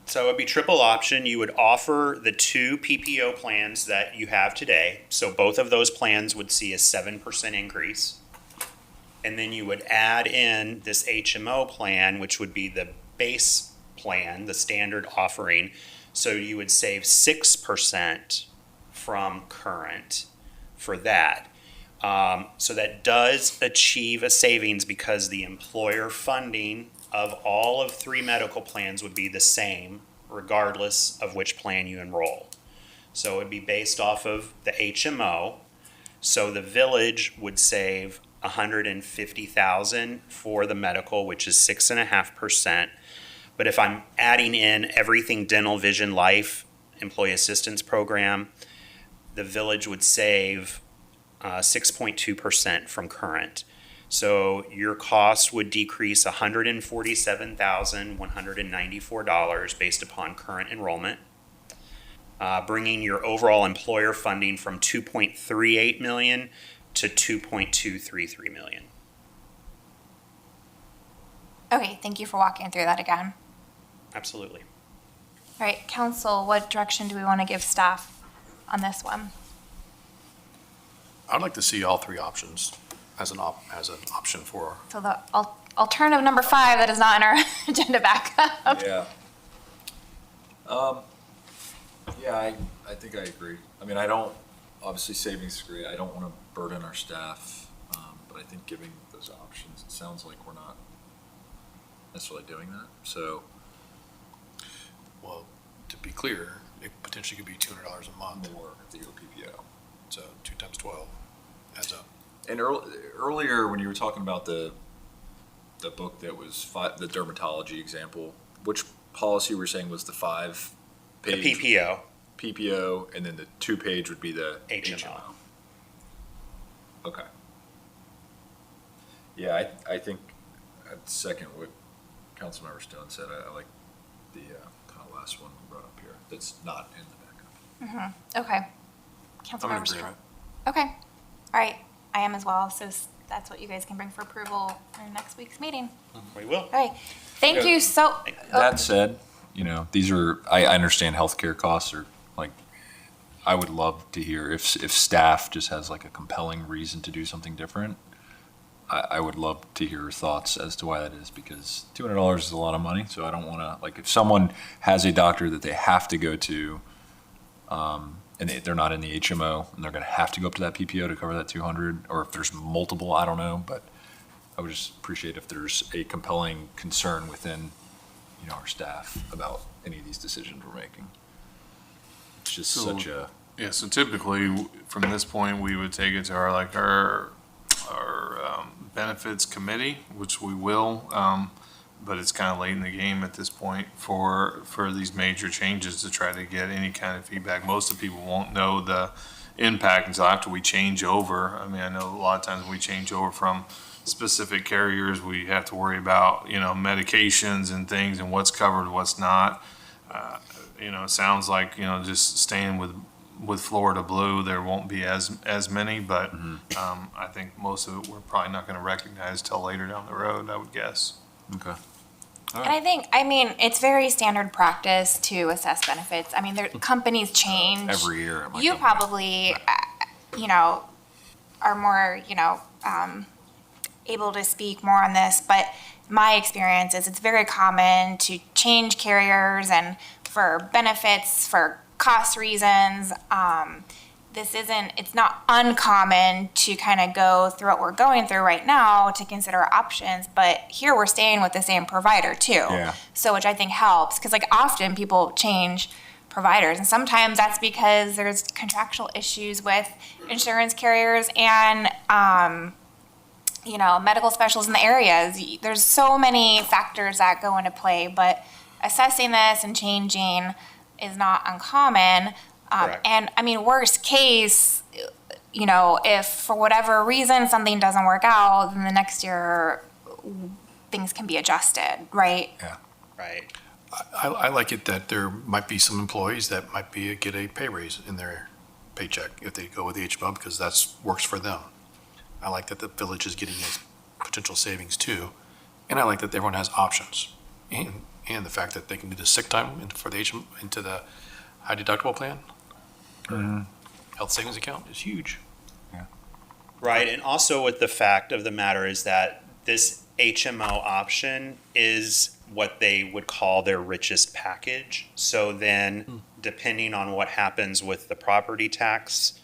so it'd be triple option. You would offer the 2 PPO plans that you have today. So both of those plans would see a 7% increase. And then you would add in this HMO plan, which would be the base plan, the standard offering. So you would save 6% from current for that. So that does achieve a savings because the employer funding of all of 3 medical plans would be the same regardless of which plan you enroll. So it would be based off of the HMO. So the village would save $150,000 for the medical, which is 6.5%. But if I'm adding in everything dental, vision, life, employee assistance program, the village would save 6.2% from current. So your cost would decrease $147,194 based upon current enrollment, bringing your overall employer funding from $2.38 million to $2.233 million. Okay, thank you for walking through that again. Absolutely. All right, council, what direction do we want to give staff on this one? I'd like to see all three options as an option for, So the alternative number 5 that is not in our agenda backup. Yeah. Yeah, I think I agree. I mean, I don't, obviously savings is great. I don't want to burden our staff, but I think giving those options, it sounds like we're not necessarily doing that. So, well, to be clear, it potentially could be $200 a month. more at the OPPO. So 2 times 12 adds up. And earlier, when you were talking about the book that was the dermatology example, which policy were you saying was the 5-page? The PPO. PPO, and then the 2-page would be the HMO. Okay. Yeah, I think I'd second what Councilmember Stone said. I like the kind of last one we brought up here that's not in the backup. Okay. I'm in Councilmember Stone. agreement. Okay, all right, I am as well, so that's what you guys can bring for approval in next week's meeting. We will. All right, thank you so. That said, these are, I understand healthcare costs are like, I would love to hear if staff just has like a compelling reason to do something different. I would love to hear your thoughts as to why that is, because $200 is a lot of money. So I don't want to, like, if someone has a doctor that they have to go to, and they're not in the HMO and they're going to have to go up to that PPO to cover that 200, or if there's multiple, I don't know, but I would just appreciate if there's a compelling concern within, our staff about any of these decisions we're making. It's just such a, Yeah, so typically, from this point, we would take it to our benefits committee, which we will, but it's kind of late in the game at this point for these major changes to try to get any kind of feedback. Most of the people won't know the impact until after we change over. I mean, I know a lot of times when we change over from specific carriers, we have to worry about, medications and things and what's covered, what's not. It sounds like, just staying with Florida Blue, there won't be as many, but I think most of it we're probably not going to recognize till later down the road, I would guess. okay. And I mean, it's very standard practice to assess benefits. I mean, companies change. Every year. it might You go- probably, are more, able to speak more on this, but my experience is it's very common to change carriers and for benefits, for cost reasons. It's not uncommon to kind of go through what we're going through right now to consider options, but here we're staying with the same provider too. Yeah. So, which I think helps, because often people change providers, and sometimes that's because there's contractual issues with insurance carriers and, medical specialists in the areas. There's so many factors that go into play, but assessing this and changing is not uncommon. Correct. And I mean, worst case, if for whatever reason something doesn't work out, then the next year things can be adjusted, right? Right. I like it that there might be some employees that might get a pay raise in their paycheck if they go with the HMO, because that's works for them. I like that the village is getting its potential savings too, and I like that everyone has options, and the fact that they can do the sick time for the into the high deductible plan. Health savings account is huge. Right, and also with the fact of the matter is that this HMO option is what they would call their richest package. So then, depending on what happens with the property tax,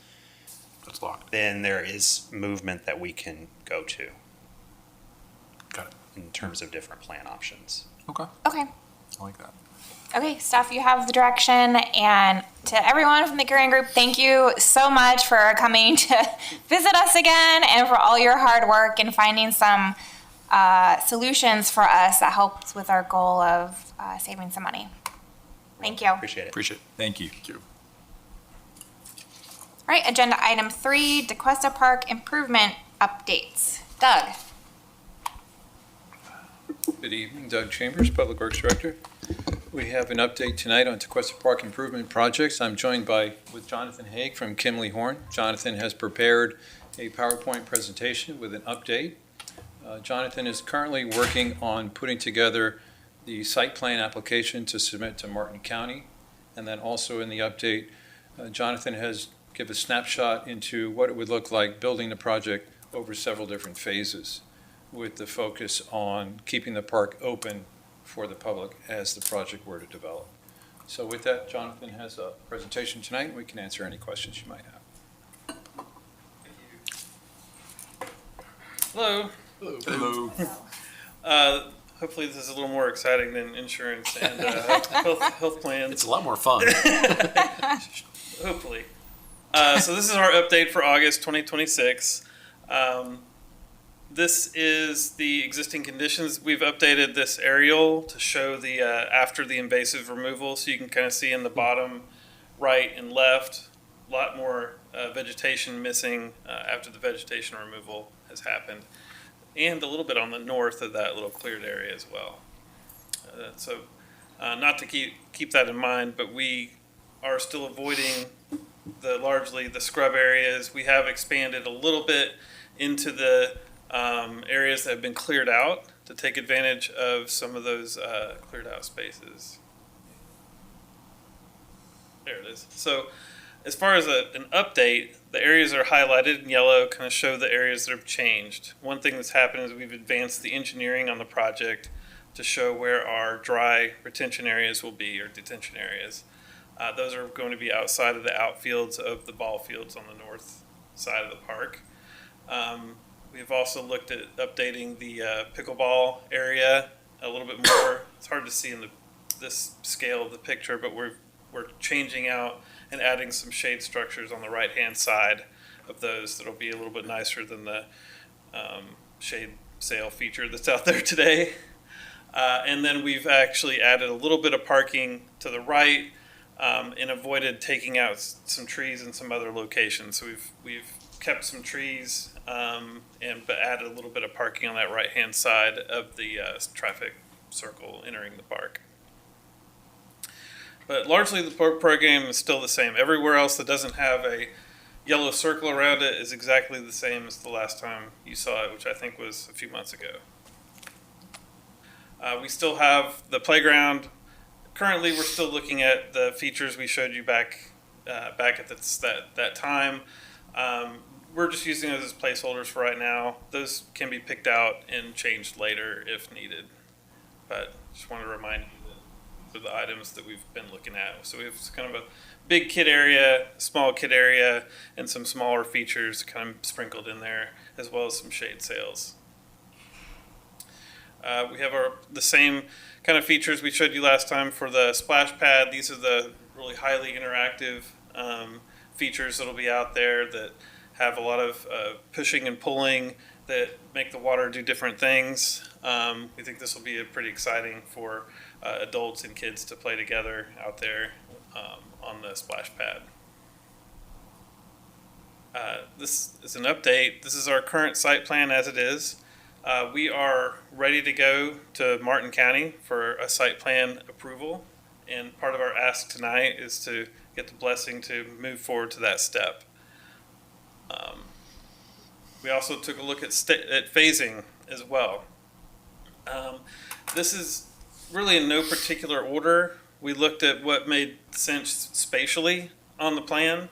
That's locked. then there is movement that we can go to Got it. in terms of different plan options. Okay. Okay. I like that. Okay, staff, you have the direction, and to everyone from the Grand Group, thank you so much for coming to visit us again and for all your hard work and finding some solutions for us that helps with our goal of saving some money. Thank you. All Appreciate it. Appreciate it. Thank you. right, agenda item 3, Tequesta Park improvement updates. Doug. Good evening, Doug Chambers, Public Works Director. We have an update tonight on Tequesta Park improvement projects. I'm joined with Jonathan Haig from Kimley Horn. Jonathan has prepared a PowerPoint presentation with an update. Jonathan is currently working on putting together the site plan application to submit to Martin County. And then also in the update, Jonathan has given a snapshot into what it would look like building the project over several different phases, with the focus on keeping the park open for the public as the project were to develop. So with that, Jonathan has a presentation tonight, and we can answer any questions you might have. Hello. Hello. Hopefully this is a little more exciting than insurance and health plans. It's a lot more fun. Hopefully. So this is our update for August 2026. This is the existing conditions. We've updated this aerial to show the after the invasive removal, so you can kind of see in the bottom right and left a lot more vegetation missing after the vegetation removal has happened, and a little bit on the north of that little cleared area as well. So not to keep that in mind, but we are still avoiding largely the scrub areas. We have expanded a little bit into the areas that have been cleared out to take advantage of some of those cleared out spaces. There it is. So as far as an update, the areas that are highlighted in yellow kind of show the areas that have changed. One thing that's happened is we've advanced the engineering on the project to show where our dry retention areas will be, or detention areas. Those are going to be outside of the outfields of the ball fields on the north side of the park. We've also looked at updating the pickleball area a little bit more. It's hard to see in this scale of the picture, but we're changing out and adding some shade structures on the right-hand side of those that'll be a little bit nicer than the shade sail feature that's out there today. And then we've actually added a little bit of parking to the right and avoided taking out some trees in some other locations. So we've kept some trees but added a little bit of parking on that right-hand side of the traffic circle entering the park. But largely the program is still the same. Everywhere else that doesn't have a yellow circle around it is exactly the same as the last time you saw it, which I think was a few months ago. We still have the playground. Currently, we're still looking at the features we showed you back at that time. We're just using those as placeholders for right now. Those can be picked out and changed later if needed. But just want to remind you that for the items that we've been looking at. So we have kind of a big kid area, small kid area, and some smaller features kind of sprinkled in there, as well as some shade sails. We have the same kind of features we showed you last time for the splash pad. These are the really highly interactive features that'll be out there that have a lot of pushing and pulling that make the water do different things. We think this will be pretty exciting for adults and kids to play together out there on the splash pad. This is an update. This is our current site plan as it is. We are ready to go to Martin County for a site plan approval, and part of our ask tonight is to get the blessing to move forward to that step. We also took a look at phasing as well. This is really in no particular order. We looked at what made sense spatially on the plan.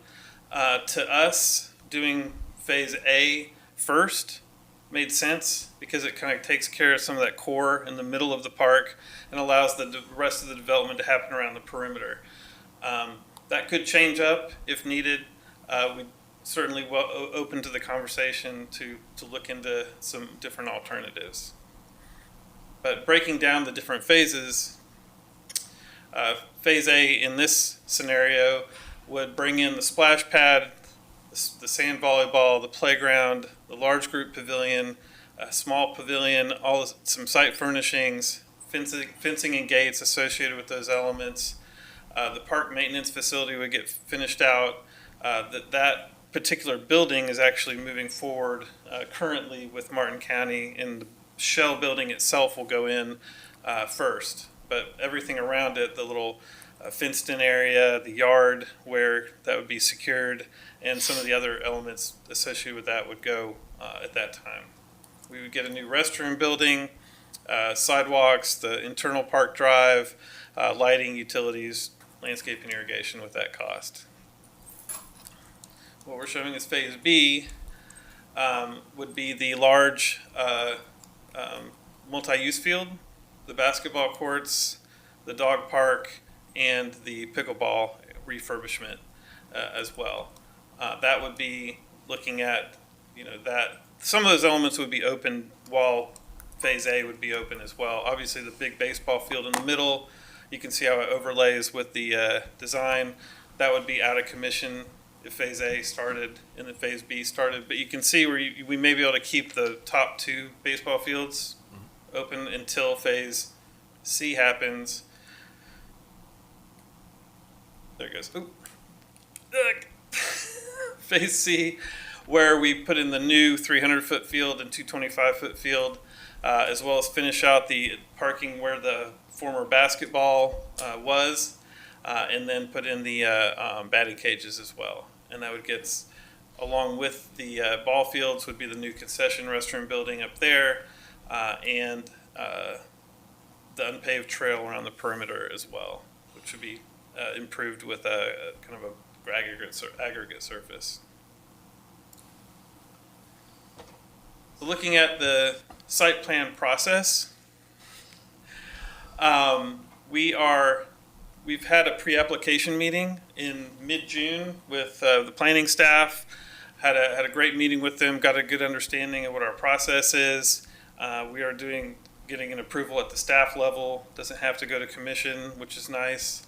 To us, doing phase A first made sense because it kind of takes care of some of that core in the middle of the park and allows the rest of the development to happen around the perimeter. That could change up if needed. We certainly open to the conversation to look into some different alternatives. But breaking down the different phases, Phase A in this scenario would bring in the splash pad, the sand volleyball, the playground, the large group pavilion, a small pavilion, some site furnishings, fencing and gates associated with those elements. The park maintenance facility would get finished out. That particular building is actually moving forward currently with Martin County, and the shell building itself will go in first. But everything around it, the little fenced-in area, the yard where that would be secured, and some of the other elements associated with that would go at that time. We would get a new restroom building, sidewalks, the internal park drive, lighting, utilities, landscape and irrigation with that cost. What we're showing as Phase B would be the large multi-use field, the basketball courts, the dog park, and the pickleball refurbishment as well. That would be looking at, that some of those elements would be open while Phase A would be open as well. Obviously, the big baseball field in the middle, you can see how it overlays with the design. That would be out of commission if Phase A started and then Phase B started. But you can see where we may be able to keep the top two baseball fields open until Phase C happens. There it goes. Phase C, where we put in the new 300-foot field and 225-foot field, as well as finish out the parking where the former basketball was, and then put in the batting cages as well. And that would get, along with the ball fields, would be the new concession restroom building up there, and the unpaved trail around the perimeter as well, which would be improved with a kind of a aggregate surface. So looking at the site plan process, we've had a pre-application meeting in mid-June with the planning staff. Had a great meeting with them. Got a good understanding of what our process is. We are getting an approval at the staff level. Doesn't have to go to commission, which is nice.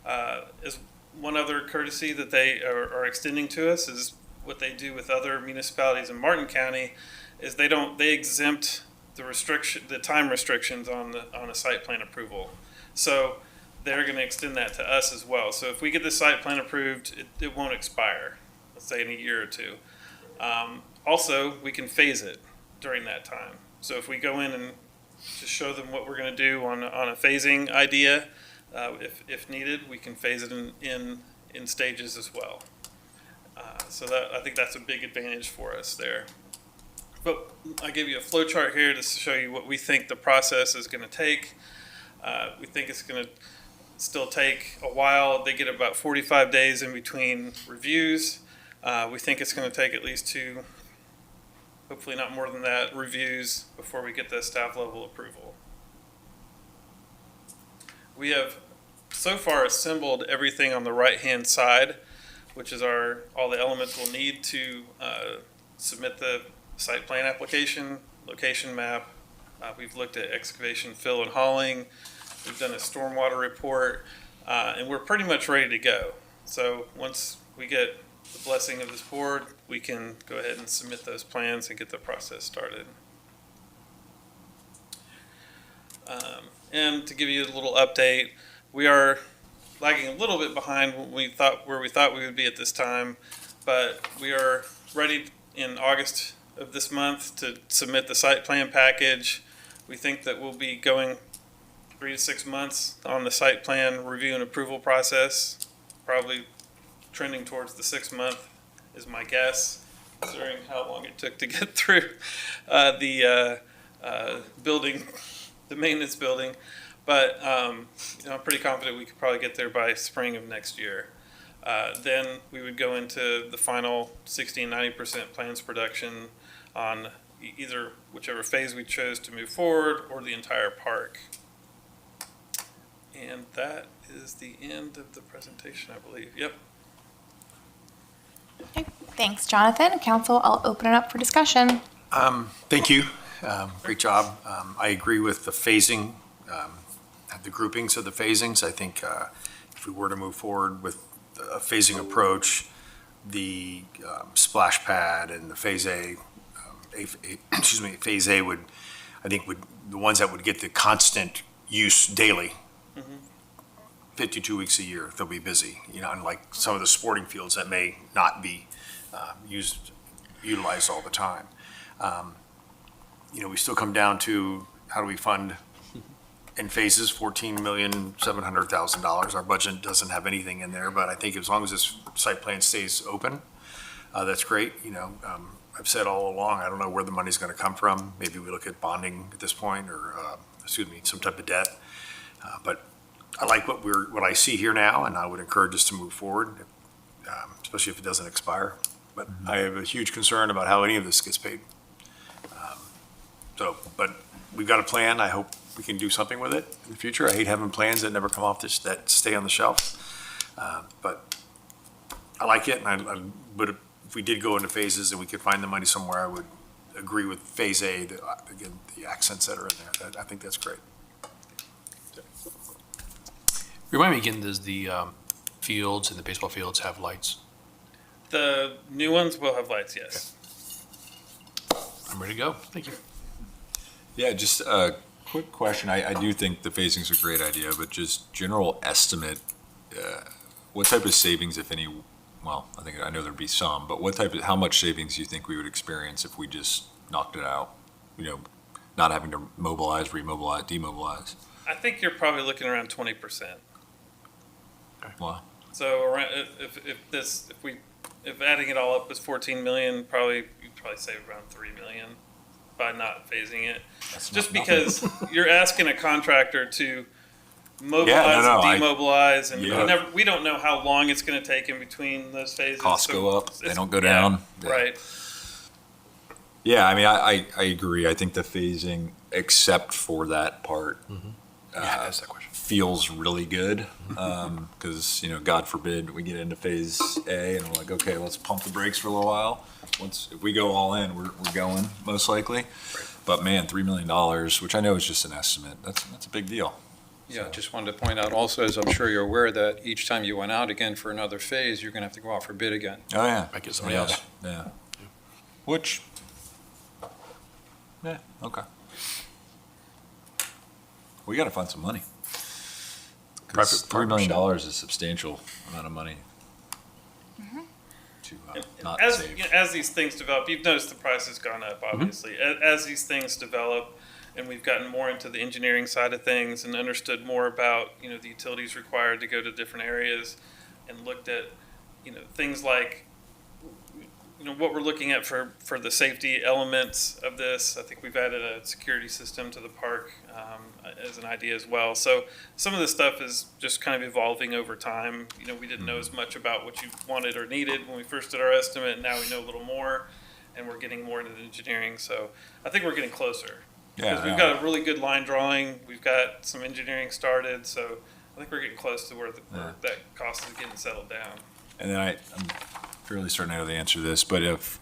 As one other courtesy that they are extending to us is what they do with other municipalities in Martin County is they exempt the time restrictions on a site plan approval. So they're going to extend that to us as well. So if we get the site plan approved, it won't expire, let's say in a year or two. Also, we can phase it during that time. So if we go in and just show them what we're going to do on a phasing idea, if needed, we can phase it in stages as well. So I think that's a big advantage for us there. But I give you a flow chart here to show you what we think the process is going to take. We think it's going to still take a while. They get about 45 days in between reviews. We think it's going to take at least 2, hopefully not more than that, reviews before we get the staff level approval. We have so far assembled everything on the right-hand side, which is all the elements we'll need to submit the site plan application, location map. We've looked at excavation, fill, and hauling. We've done a stormwater report, and we're pretty much ready to go. So once we get the blessing of this board, we can go ahead and submit those plans and get the process started. And to give you a little update, we are lagging a little bit behind where we thought we would be at this time, but we are ready in August of this month to submit the site plan package. We think that we'll be going 3 to 6 months on the site plan review and approval process, probably trending towards the 6 month is my guess, considering how long it took to get through the building, the maintenance building. But I'm pretty confident we could probably get there by spring of next year. Then we would go into the final 60 and 90% plans production on either whichever phase we chose to move forward or the entire park. And that is the end of the presentation, I believe. Yep. Okay, thanks, Jonathan. Council, I'll open it up for discussion. Thank you. Great job. I agree with the phasing. have the groupings of the phasings. I think if we were to move forward with a phasing approach, the splash pad and the Phase A, Phase A would, I think would, the ones that would get the constant use daily, 52 weeks a year, they'll be busy, unlike some of the sporting fields that may not be utilized all the time. We still come down to how do we fund in phases, $14,700,000. Our budget doesn't have anything in there, but I think as long as this site plan stays open, that's great. I've said all along, I don't know where the money's going to come from. Maybe we look at bonding at this point, or some type of debt. But I like what I see here now, and I would encourage us to move forward, especially if it doesn't expire. But I have a huge concern about how any of this gets paid. But we've got a plan. I hope we can do something with it in the future. I hate having plans that never come off that stay on the shelf. But I like it, and but if we did go into phases and we could find the money somewhere, I would agree with Phase A, again, the accents that are in there. I think that's great. Remind me again, does the fields and the baseball fields have lights? The new ones will have lights, yes. I'm ready to go. Thank you. Yeah, just a quick question. I do think the phasing's a great idea, but just general estimate, what type of savings, if any, well, I know there'd be some, but how much savings do you think we would experience if we just knocked it out? Not having to mobilize, remobilize, demobilize. I think you're probably looking around 20%. Wow. So around, if adding it all up is 14 million, you'd probably save around 3 million by not phasing it. Just because you're asking a contractor to mobilize and demobilize, and we don't know how long it's going to take in between those phases. Costs go up, they don't go down. Yeah. Right. Yeah, I agree. I think the phasing, except for that part, That's that question. feels really good. Because, God forbid we get into Phase A and we're like, okay, let's pump the brakes for a little while. If we go all in, we're going, most likely. Right. But man, $3 million, which I know is just an estimate, that's a big deal. Yeah, just wanted to point out also, as I'm sure you're aware, that each time you went out again for another phase, you're going to have to go out for bid again. Oh, yeah. I get somebody else. Yeah. Which, okay. We got to find some money. Because $3 million is a substantial amount of money to not save. As these things develop, you've noticed the price has gone up, obviously. As these things develop, and we've gotten more into the engineering side of things and understood more about, the utilities required to go to different areas, and looked at, things like, what we're looking at for the safety elements of this. I think we've added a security system to the park as an idea as well. So some of this stuff is just kind of evolving over time. We didn't know as much about what you wanted or needed when we first did our estimate, and now we know a little more, and we're getting more into the engineering. So I think we're getting closer. Because we've got a really good line drawing, we've got some engineering started, so I think we're getting close to where that cost is getting settled down. And then I'm fairly certain I know the answer to this, but if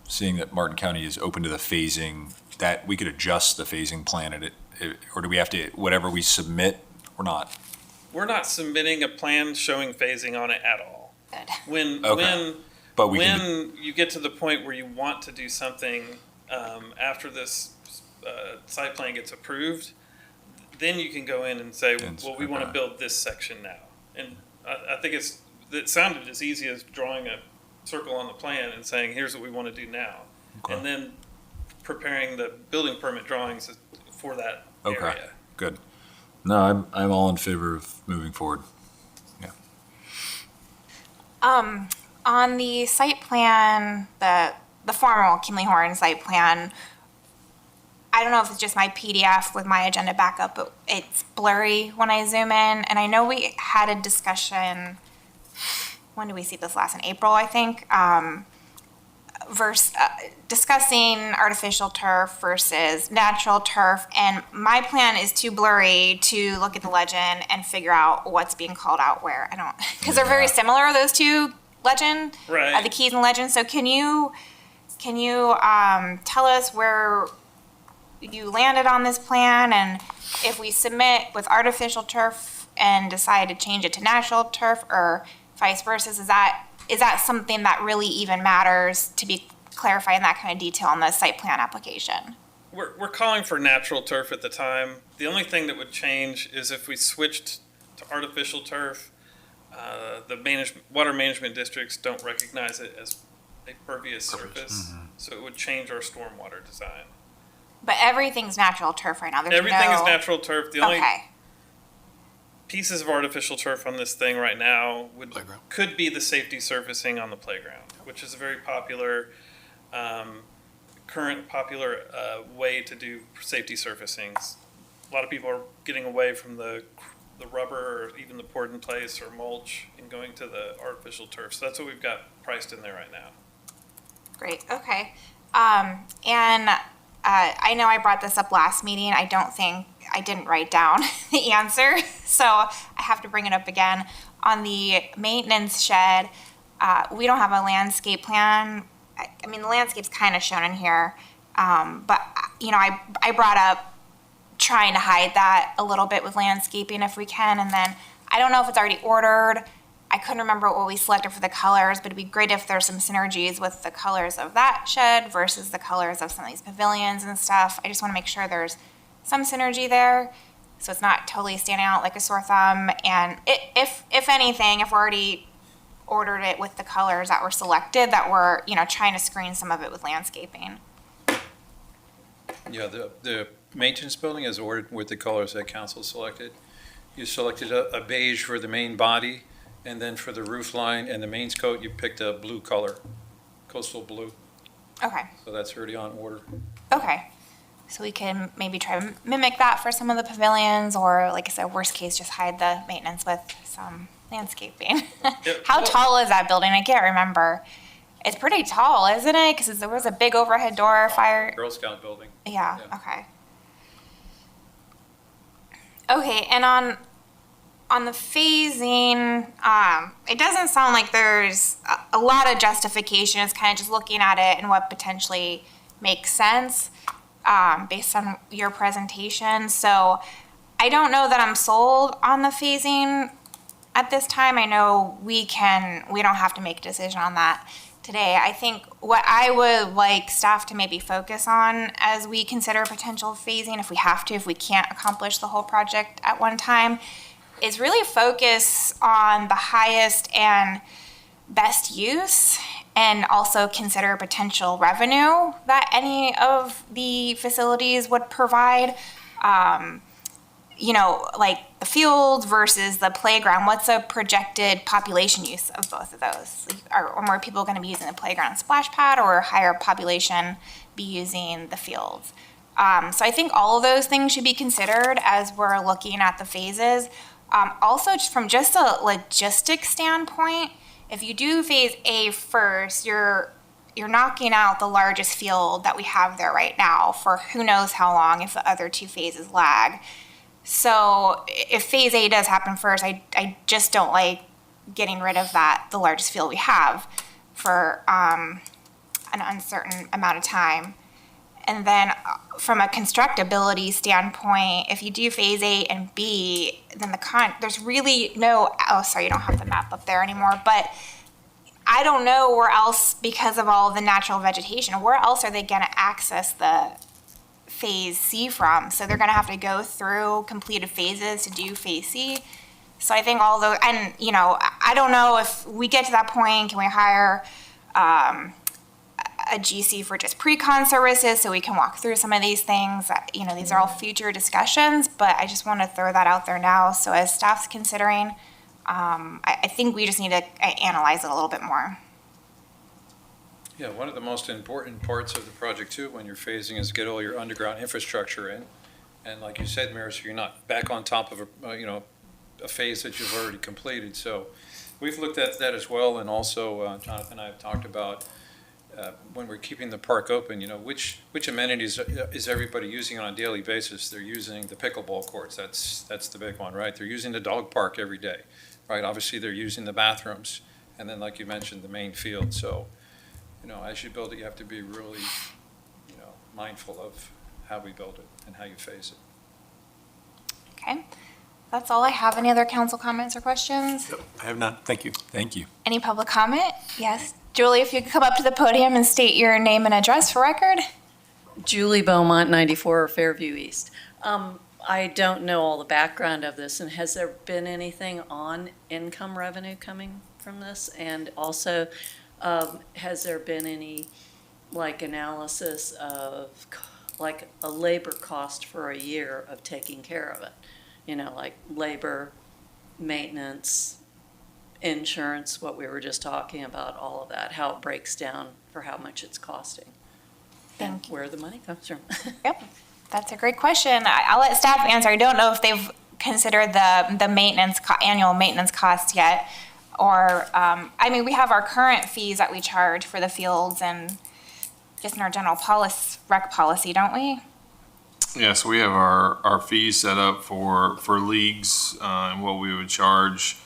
seeing that Martin County is open to the phasing, that we could adjust the phasing plan or do we have to, whatever we submit or not? We're not submitting a plan showing phasing on it at all. Good. When you get to the point where you want to do something after this site plan gets approved, then you can go in and say, we want to build this section now. And I think it sounded as easy as drawing a circle on the plan and saying, here's what we want to do now. Okay. And then preparing the building permit drawings for that area. Good. No, I'm all in favor of moving forward. Yeah. On the site plan, the formal Kimley Horn site plan, I don't know if it's just my PDF with my agenda backup, but it's blurry when I zoom in. And I know we had a discussion, when did we see this last? In April, I think, discussing artificial turf versus natural turf. And my plan is too blurry to look at the legend and figure out what's being called out where. Because they're very similar, those two legend, right. The keys and legend. So can you tell us where you landed on this plan, and if we submit with artificial turf and decide to change it to natural turf or vice versa, is that something that really even matters to be clarifying that kind of detail in the site plan application? We're calling for natural turf at the time. The only thing that would change is if we switched to artificial turf. The water management districts don't recognize it as a pervious surface, so it would change our stormwater design. But everything's natural turf right now. There's Everything is no- natural turf. The only Okay, pieces of artificial turf on this thing right now Playground. could be the safety surfacing on the playground, which is a very popular, current popular way to do safety surfacings. A lot of people are getting away from the rubber or even the poured in place or mulch and going to the artificial turf. So that's what we've got priced in there right now. great, okay. I know I brought this up last meeting. I didn't write down the answer, so I have to bring it up again. On the maintenance shed, we don't have a landscape plan. I mean, the landscape's kind of shown in here, but, I brought up trying to hide that a little bit with landscaping if we can, and then I don't know if it's already ordered. I couldn't remember what we selected for the colors, but it'd be great if there's some synergies with the colors of that shed versus the colors of some of these pavilions and stuff. I just want to make sure there's some synergy there, so it's not totally standing out like a sore thumb. And if anything, if we're already ordered it with the colors that were selected, that we're, trying to screen some of it with landscaping. Yeah, the maintenance building is ordered with the colors that council selected. You selected a beige for the main body, and then for the roof line and the mains coat, you picked a blue color, coastal blue. Okay. So that's already on order. Okay. So we can maybe try to mimic that for some of the pavilions, or like I said, worst case, just hide the maintenance with some landscaping. How tall is that building? I can't remember. It's pretty tall, isn't it? Because there was a big overhead door fire. Girl Scout building. Yeah, Yeah. okay. Okay, and on the phasing, it doesn't sound like there's a lot of justification. It's kind of just looking at it and what potentially makes sense based on your presentation. So I don't know that I'm sold on the phasing at this time. I know we don't have to make a decision on that today. I think what I would like staff to maybe focus on as we consider potential phasing, if we have to, if we can't accomplish the whole project at one time, is really focus on the highest and best use, and also consider potential revenue that any of the facilities would provide. Like the field versus the playground. What's a projected population use of both of those? Are more people going to be using the playground splash pad, or a higher population be using the fields? So I think all of those things should be considered as we're looking at the phases. Also, just from just a logistics standpoint, if you do phase A first, you're knocking out the largest field that we have there right now for who knows how long if the other two phases lag. So if phase A does happen first, I just don't like getting rid of the largest field we have for an uncertain amount of time. And then from a constructability standpoint, if you do phase A and B, then there's really no, sorry, you don't have the map up there anymore, but I don't know where else, because of all the natural vegetation, where else are they gonna access the phase C from? So they're gonna have to go through completed phases to do phase C. So I think all those, and I don't know if we get to that point, can we hire a GC for just pre-con services so we can walk through some of these things? These are all future discussions, but I just want to throw that out there now. So as staff's considering, I think we just need to analyze it a little bit more. Yeah, one of the most important parts of the project too, when you're phasing, is get all your underground infrastructure in. And like you said, Mayor, so you're not back on top of a phase that you've already completed. So we've looked at that as well, and also Jonathan and I have talked about when we're keeping the park open, which amenities is everybody using on a daily basis? They're using the pickleball courts. That's the big one, right? They're using the dog park every day, right? Obviously, they're using the bathrooms, and then, like you mentioned, the main field. So, as you build it, you have to be really, mindful of how we build it and how you phase it. Okay, that's all I have. Any other council comments or questions? I have none. Thank you. Thank you. Any public comment? Yes. Julie, if you could come up to the podium and state your name and address for record. Julie Beaumont, 94 Fairview East. I don't know all the background of this, and has there been anything on income revenue coming from this? And also, has there been any, like, analysis of, like, a labor cost for a year of taking care of it? You know, like labor, maintenance, insurance, what we were just talking about, all of that, how it breaks down for how much it's costing. Thank And where the money comes from. Yep, that's a great question. I'll let staff answer. I don't know if they've considered the maintenance, annual maintenance cost yet. Or, I mean, we have our current fees that we charge for the fields and just in our general rec policy, don't we? Yes, we have our fees set up for leagues and what we would charge.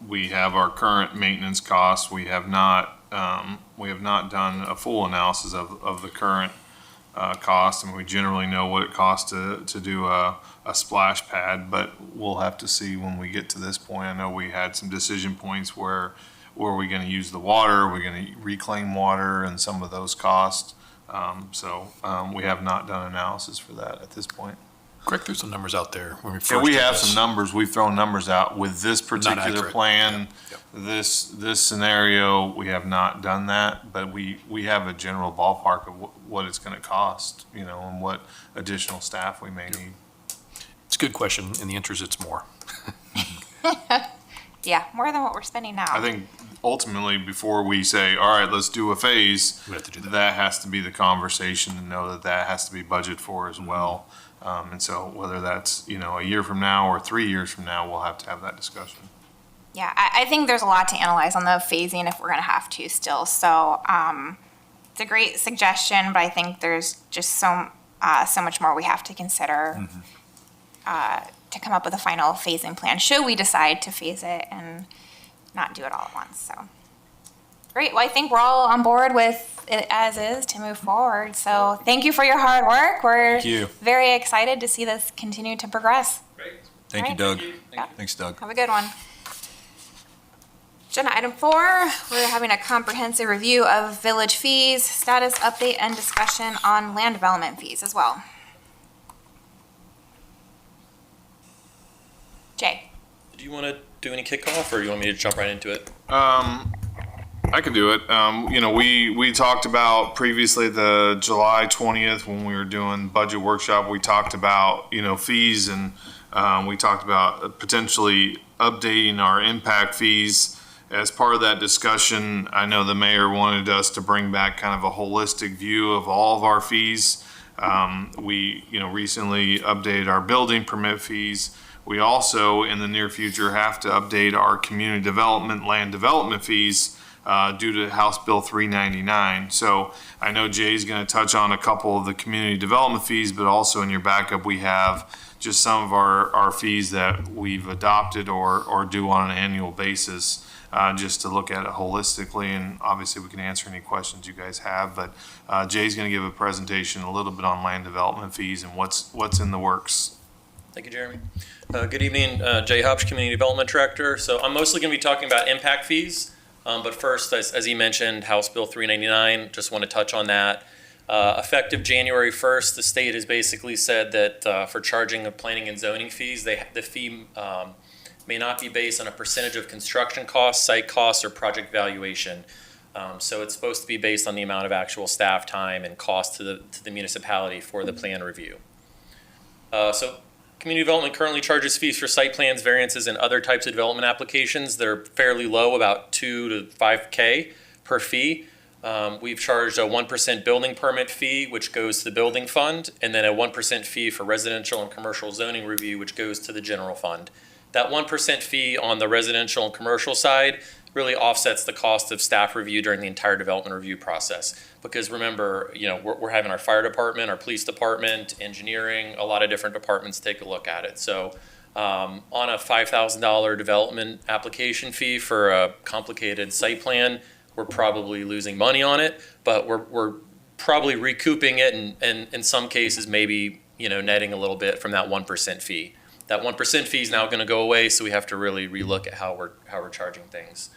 We have our current maintenance costs. We have not done a full analysis of the current cost, and we generally know what it costs to do a splash pad, but we'll have to see when we get to this point. I know we had some decision points where are we going to use the water, are we going to reclaim water, and some of those costs. We have not done analysis for that at this point. Greg threw some numbers out there when we first Yeah, we did have this. some numbers. We've thrown numbers out with this particular accurate. plan. Yep. This scenario, we have not done that, but we have a general ballpark of what it's going to cost, and what additional staff we may need. It's a good question. In the interest, it's more. Yeah, more than what we're spending now. I think ultimately, before we say, all right, let's do a phase, We have to do that. that has to be the conversation, and know that has to be budgeted for as well. And so whether that's, a year from now or 3 years from now, we'll have to have that discussion. Yeah, I think there's a lot to analyze on the phasing if we're gonna have to still. So, it's a great suggestion, but I think there's just so much more we have to consider to come up with a final phasing plan, should we decide to phase it and not do it all at once, so. Great, well, I think we're all on board with it as is to move forward, so thank you for your hard work. We're Thank you. very excited to see this continue to progress. Thank you, Right. Doug. Yeah. Thanks, Doug. Have a good one. Agenda item 4, we're having a comprehensive review of village fees, status update, and discussion on land development fees as well. Jay? Do you want to do any kickoff, or you want me to jump right into it? I can do it. We talked about previously the July 20th when we were doing budget workshop, we talked about, fees, and we talked about potentially updating our impact fees. As part of that discussion, I know the mayor wanted us to bring back kind of a holistic view of all of our fees. We, recently updated our building permit fees. We also, in the near future, have to update our community development, land development fees due to House Bill 399. So I know Jay's going to touch on a couple of the community development fees, but also in your backup, we have just some of our fees that we've adopted or do on an annual basis, just to look at it holistically. And obviously, we can answer any questions you guys have. But Jay's going to give a presentation a little bit on land development fees and what's in the works. Thank you, Jeremy. Good evening, Jay Hopsch, Community Development Director. So I'm mostly going to be talking about impact fees. But first, as he mentioned, House Bill 399, just want to touch on that. Effective January 1st, the state has basically said that for charging of planning and zoning fees, the fee may not be based on a percentage of construction costs, site costs, or project valuation. So it's supposed to be based on the amount of actual staff time and cost to the municipality for the plan review. So community development currently charges fees for site plans, variances, and other types of development applications. They're fairly low, about $2 to $5K per fee. We've charged a 1% building permit fee, which goes to the building fund, and then a 1% fee for residential and commercial zoning review, which goes to the general fund. That 1% fee on the residential and commercial side really offsets the cost of staff review during the entire development review process. Because remember, we're having our fire department, our police department, engineering, a lot of different departments take a look at it. So on a $5,000 development application fee for a complicated site plan, we're probably losing money on it, but we're probably recouping it and in some cases maybe, netting a little bit from that 1% fee. That 1% fee is now going to go away, so we have to really relook at how we're charging things.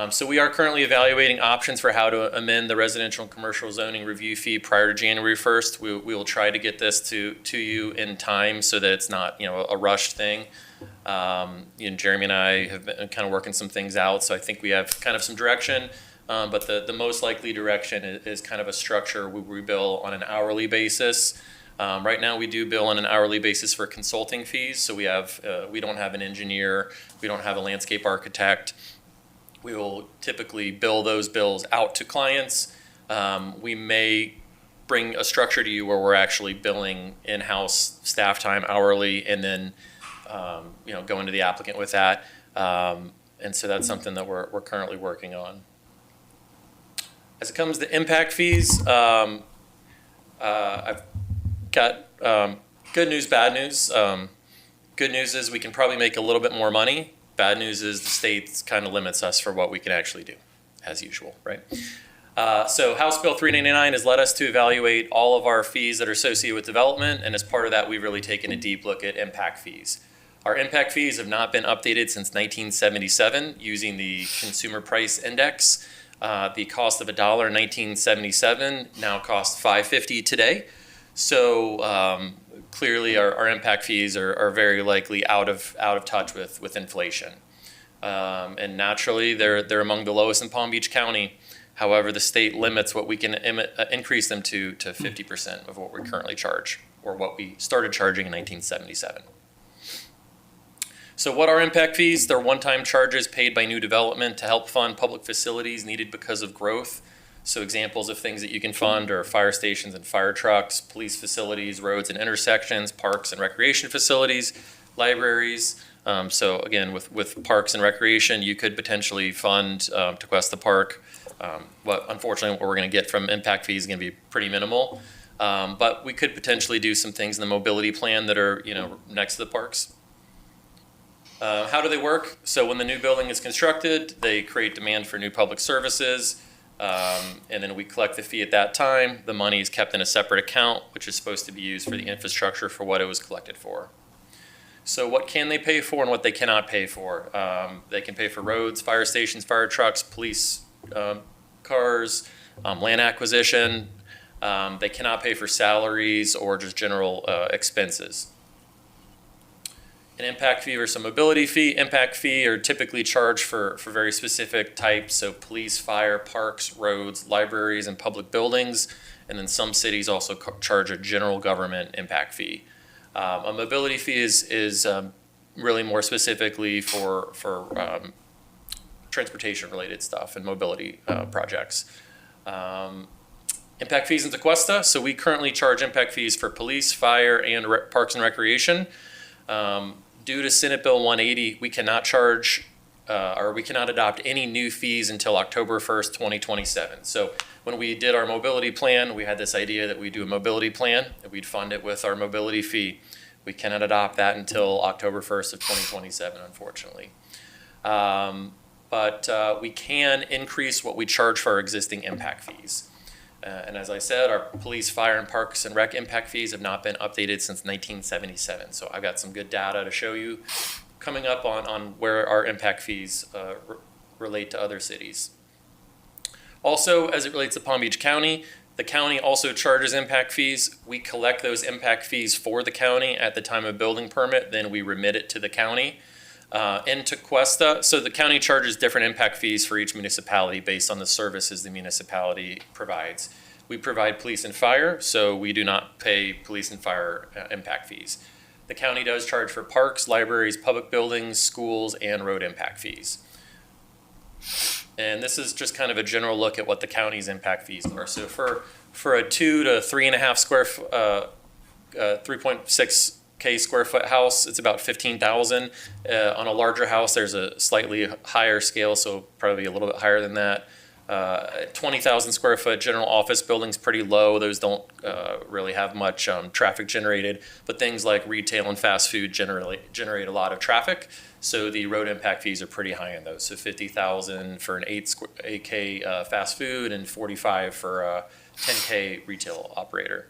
So we are currently evaluating options for how to amend the residential and commercial zoning review fee prior to January 1st. We will try to get this to you in time so that it's not, a rushed thing. Jeremy and I have been kind of working some things out, so I think we have kind of some direction. But the most likely direction is kind of a structure where we bill on an hourly basis. Right now, we do bill on an hourly basis for consulting fees. So we don't have an engineer, we don't have a landscape architect. We will typically bill those bills out to clients. We may bring a structure to you where we're actually billing in-house staff time hourly, and then go into the applicant with that. And so that's something that we're currently working on. As it comes to impact fees, I've got good news, bad news. Good news is we can probably make a little bit more money. Bad news is the state kind of limits us for what we can actually do, as usual, right? So House Bill 399 has led us to evaluate all of our fees that are associated with development, and as part of that, we've really taken a deep look at impact fees. Our impact fees have not been updated since 1977 using the Consumer Price Index. The cost of $1 in 1977 now costs $5.50 today. So clearly our impact fees are very likely out of touch with inflation. And naturally, they're among the lowest in Palm Beach County. However, the state limits what we can increase them to 50% of what we currently charge, or what we started charging in 1977. So what are impact fees? They're one-time charges paid by new development to help fund public facilities needed because of growth. So examples of things that you can fund are fire stations and fire trucks, police facilities, roads and intersections, parks and recreation facilities, libraries. So again, with parks and recreation, you could potentially fund Tequesta Park. Unfortunately, what we're going to get from impact fees is going to be pretty minimal. But we could potentially do some things in the mobility plan that are next to the parks. How do they work? So when the new building is constructed, they create demand for new public services, and then we collect the fee at that time. The money is kept in a separate account, which is supposed to be used for the infrastructure for what it was collected for. So what can they pay for and what they cannot pay for? They can pay for roads, fire stations, fire trucks, police cars, land acquisition. They cannot pay for salaries or just general expenses. An impact fee versus a mobility fee. Impact fee are typically charged for very specific types, so police, fire, parks, roads, libraries, and public buildings. And then some cities also charge a general government impact fee. A mobility fee is really more specifically for transportation-related stuff and mobility projects. Impact fees in Tequesta. So we currently charge impact fees for police, fire, and parks and recreation. Due to Senate Bill 180, we cannot charge or we cannot adopt any new fees until October 1st, 2027. So when we did our mobility plan, we had this idea that we do a mobility plan, that we'd fund it with our mobility fee. We cannot adopt that until October 1st of 2027, unfortunately. But we can increase what we charge for our existing impact fees. And as I said, our police, fire, and parks and rec impact fees have not been updated since 1977. So I've got some good data to show you coming up on where our impact fees relate to other cities. Also, as it relates to Palm Beach County, the county also charges impact fees. We collect those impact fees for the county at the time of building permit, then we remit it to the county. In Tequesta, so the county charges different impact fees for each municipality based on the services the municipality provides. We provide police and fire, so we do not pay police and fire impact fees. The county does charge for parks, libraries, public buildings, schools, and road impact fees. And this is just kind of a general look at what the county's impact fees are. So for a 2 to 3.5 3.6K square foot house, it's about $15,000. On a larger house, there's a slightly higher scale, so probably a little bit higher than that. 20,000 square foot general office buildings pretty low. Those don't really have much traffic generated, but things like retail and fast food generate a lot of traffic. So the road impact fees are pretty high in those. So 50,000 for an 8K fast food and 45 for a 10K retail operator.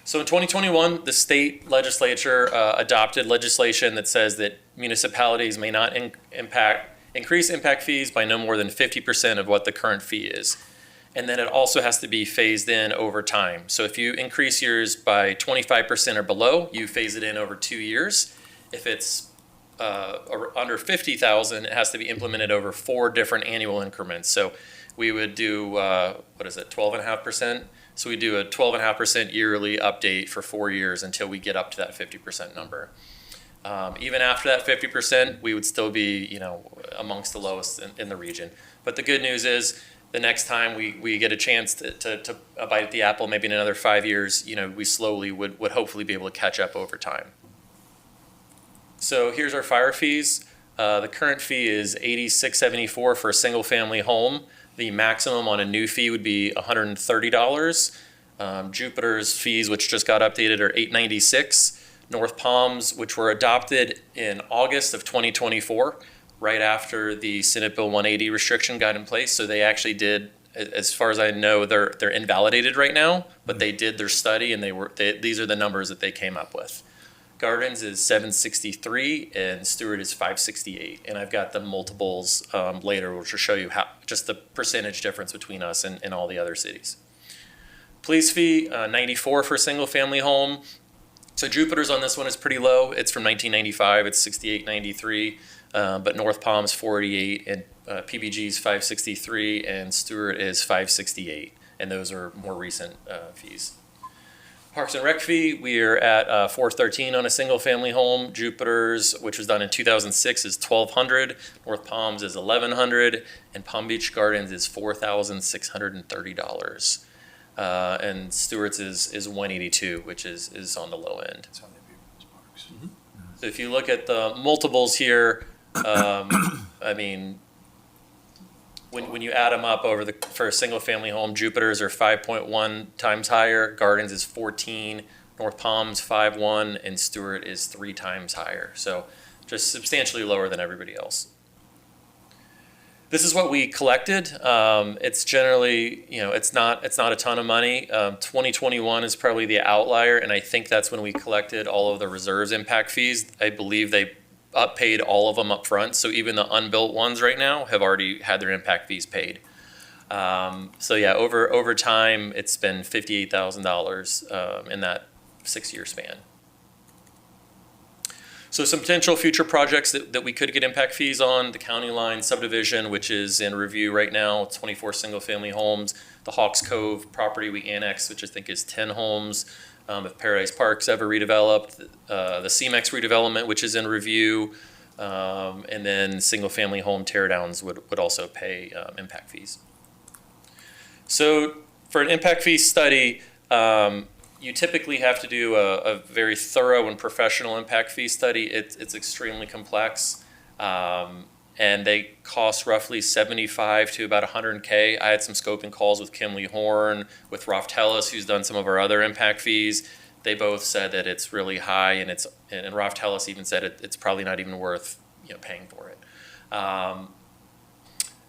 So in 2021, the state legislature adopted legislation that says that municipalities may not increase impact fees by no more than 50% of what the current fee is. And then it also has to be phased in over time. So if you increase yours by 25% or below, you phase it in over 2 years. If it's under 50,000, it has to be implemented over 4 different annual increments. So we would do, 12.5%? So we do a 12.5% yearly update for 4 years until we get up to that 50% number. Even after that 50%, we would still be, amongst the lowest in the region. But the good news is, the next time we get a chance to bite at the apple, maybe in another 5 years, we slowly would hopefully be able to catch up over time. So here's our fire fees. The current fee is $86.74 for a single family home. The maximum on a new fee would be $130. Jupiter's fees, which just got updated, are $896. North Palms, which were adopted in August of 2024, right after the Senate Bill 180 restriction got in place. So they actually did, as far as I know, they're invalidated right now, but they did their study and these are the numbers that they came up with. Gardens is $763 and Stewart is $568. And I've got the multiples later, which will show you just the percentage difference between us and all the other cities. Police fee, $94 for a single family home. So Jupiter's on this one is pretty low. It's from 1995. It's $68.93, but North Palm's $48 and PBG's $563 and Stewart is $568. And those are more recent fees. Parks and Rec fee, we are at $413 on a single family home. Jupiter's, which was done in 2006, is $1,200. North Palms is $1,100, and Palm Beach Gardens is $4,630. And Stewart's is $182, which is on the low end. Mm-hmm. So if you look at the multiples here, when you add them up for a single family home, Jupiter's are 5.1 times higher, Gardens is 14, North Palms 5.1, and Stewart is 3 times higher. So just substantially lower than everybody else. This is what we collected. It's generally, it's not a ton of money. 2021 is probably the outlier, and I think that's when we collected all of the reserves impact fees. I believe they paid all of them up front, so even the unbuilt ones right now have already had their impact fees paid. So yeah, over time, it's been $58,000 in that 6-year span. So some potential future projects that we could get impact fees on: the County Line subdivision, which is in review right now, 24 single-family homes. The Hawks Cove property we annexed, which I think is 10 homes. If Paradise Park's ever redeveloped, the CMEX redevelopment, which is in review, and then single-family home teardowns would also pay impact fees. So for an impact fee study, you typically have to do a very thorough and professional impact fee study. It's extremely complex, and they cost roughly $75 to about $100K. I had some scoping calls with Kim Lee Horn, with Rolf Tellis, who's done some of our other impact fees. They both said that it's really high, and Rolf Tellis even said it's probably not even worth paying for it.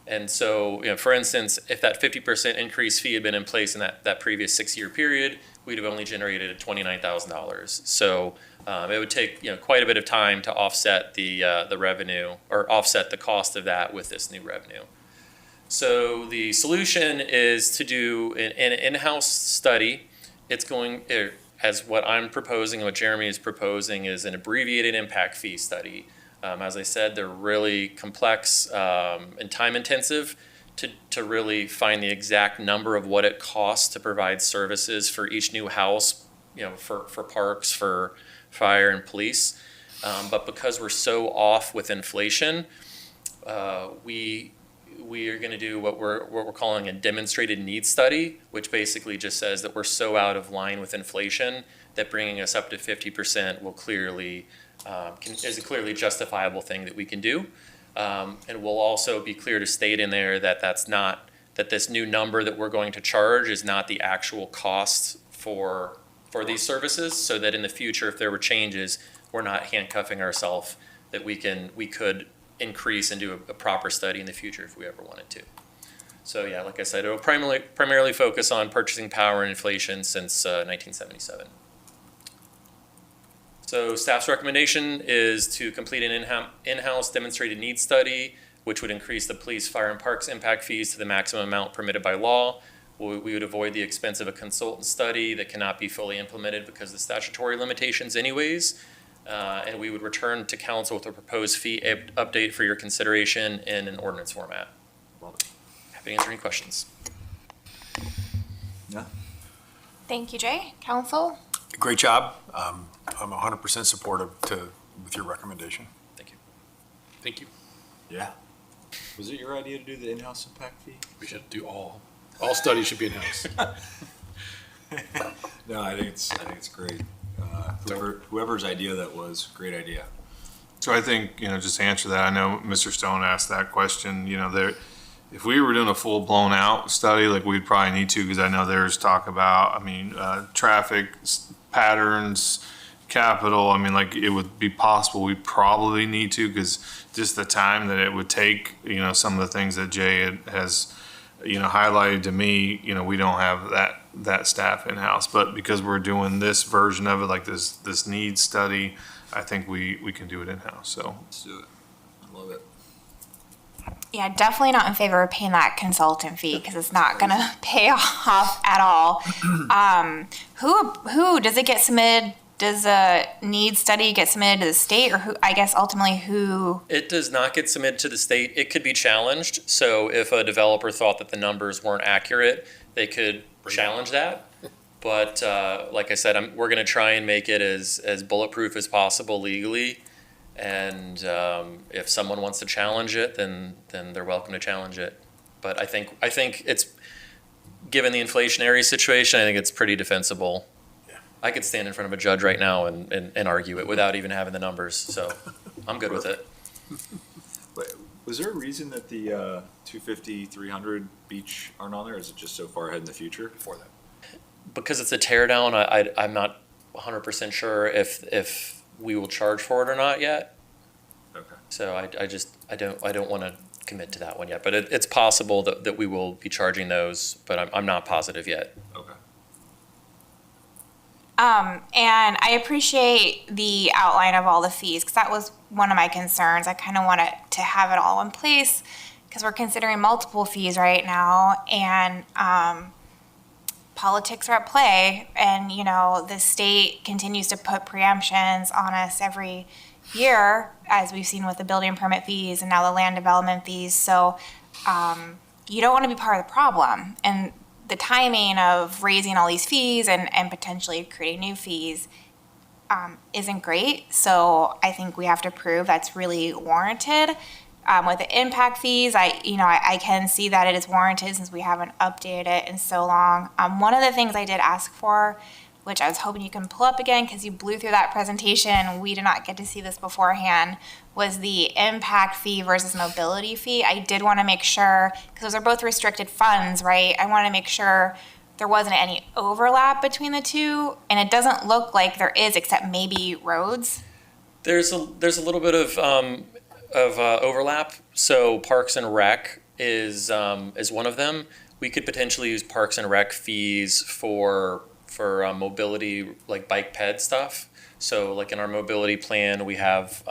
And so, for instance, if that 50% increase fee had been in place in that previous 6-year period, we'd have only generated $29,000. So it would take quite a bit of time to offset the revenue, or offset the cost of that with this new revenue. So the solution is to do an in-house study. It's going, as what I'm proposing and what Jeremy is proposing, is an abbreviated impact fee study. As I said, they're really complex and time-intensive to really find the exact number of what it costs to provide services for each new house, for parks, for fire and police. But because we're so off with inflation, we are going to do what we're calling a demonstrated needs study, which basically just says that we're so out of line with inflation that bringing us up to 50% will clearly is a clearly justifiable thing that we can do. And we'll also be clear to state in there that that this new number that we're going to charge is not the actual cost for these services, so that in the future, if there were changes, we're not handcuffing ourselves, that we could increase and do a proper study in the future if we ever wanted to. So yeah, like I said, it'll primarily focus on purchasing power and inflation since 1977. So staff's recommendation is to complete an in-house demonstrated needs study, which would increase the police, fire, and parks impact fees to the maximum amount permitted by law. We would avoid the expense of a consultant study that cannot be fully implemented because of the statutory limitations anyways. And we would return to council with a proposed fee update for your consideration in an ordinance format. Happy to answer any questions. Yeah. Thank you, Jay. Council? Great job. I'm 100% supportive with your recommendation. Thank you. Thank you. Yeah. Was it your idea to do the in-house impact fee? We should do all studies should be in-house. No, I think it's great. Whoever's idea that was, great idea. So I think, just to answer that, I know Mr. Stone asked that question, if we were doing a full blown out study, like we'd probably need to, because I know there's talk about, traffic patterns, capital, like it would be possible, we probably need to, because just the time that it would take, some of the things that Jay has highlighted to me, we don't have that staff in-house, but because we're doing this version of it, like this needs study, I think we can do it in-house, so. Let's do it. I love it. Yeah, definitely not in favor of paying that consultant fee because it's not gonna pay off at all. Who does it get submitted? Does a need study get submitted to the state, or who? I guess ultimately who? It does not get submitted to the state. It could be challenged. So if a developer thought that the numbers weren't accurate, they could challenge that. But like I said, we're going to try and make it as bulletproof as possible legally. And if someone wants to challenge it, then they're welcome to challenge it. But I think it's, given the inflationary situation, I think it's pretty defensible. I could stand in front of a judge right now and argue it without even having the numbers, so I'm good with it. Wait, was there a reason that the 250, 300 beach aren't on there? Or is it just so far ahead in the future? Before that. Because it's a tear down, I'm not 100% sure if we will charge for it or not yet. Okay. So I don't want to commit to that one yet, but it's possible that we will be charging those, but I'm not positive yet. Okay. And I appreciate the outline of all the fees, because that was one of my concerns. I kind of wanted to have it all in place, because we're considering multiple fees right now, and politics are at play, and the state continues to put preemptions on us every year, as we've seen with the building permit fees and now the land development fees. So you don't want to be part of the problem, and the timing of raising all these fees and potentially creating new fees isn't great. So I think we have to prove that's really warranted. With the impact fees, I can see that it is warranted since we haven't updated it in so long. One of the things I did ask for, which I was hoping you can pull up again because you blew through that presentation, we did not get to see this beforehand, was the impact fee versus mobility fee. I did want to make sure, because those are both restricted funds, right? I want to make sure there wasn't any overlap between the two, and it doesn't look like there is, except maybe roads. There's a little bit of overlap. So Parks and Rec is one of them. We could potentially use Parks and Rec fees for mobility, like bike ped stuff. So like in our mobility plan, we have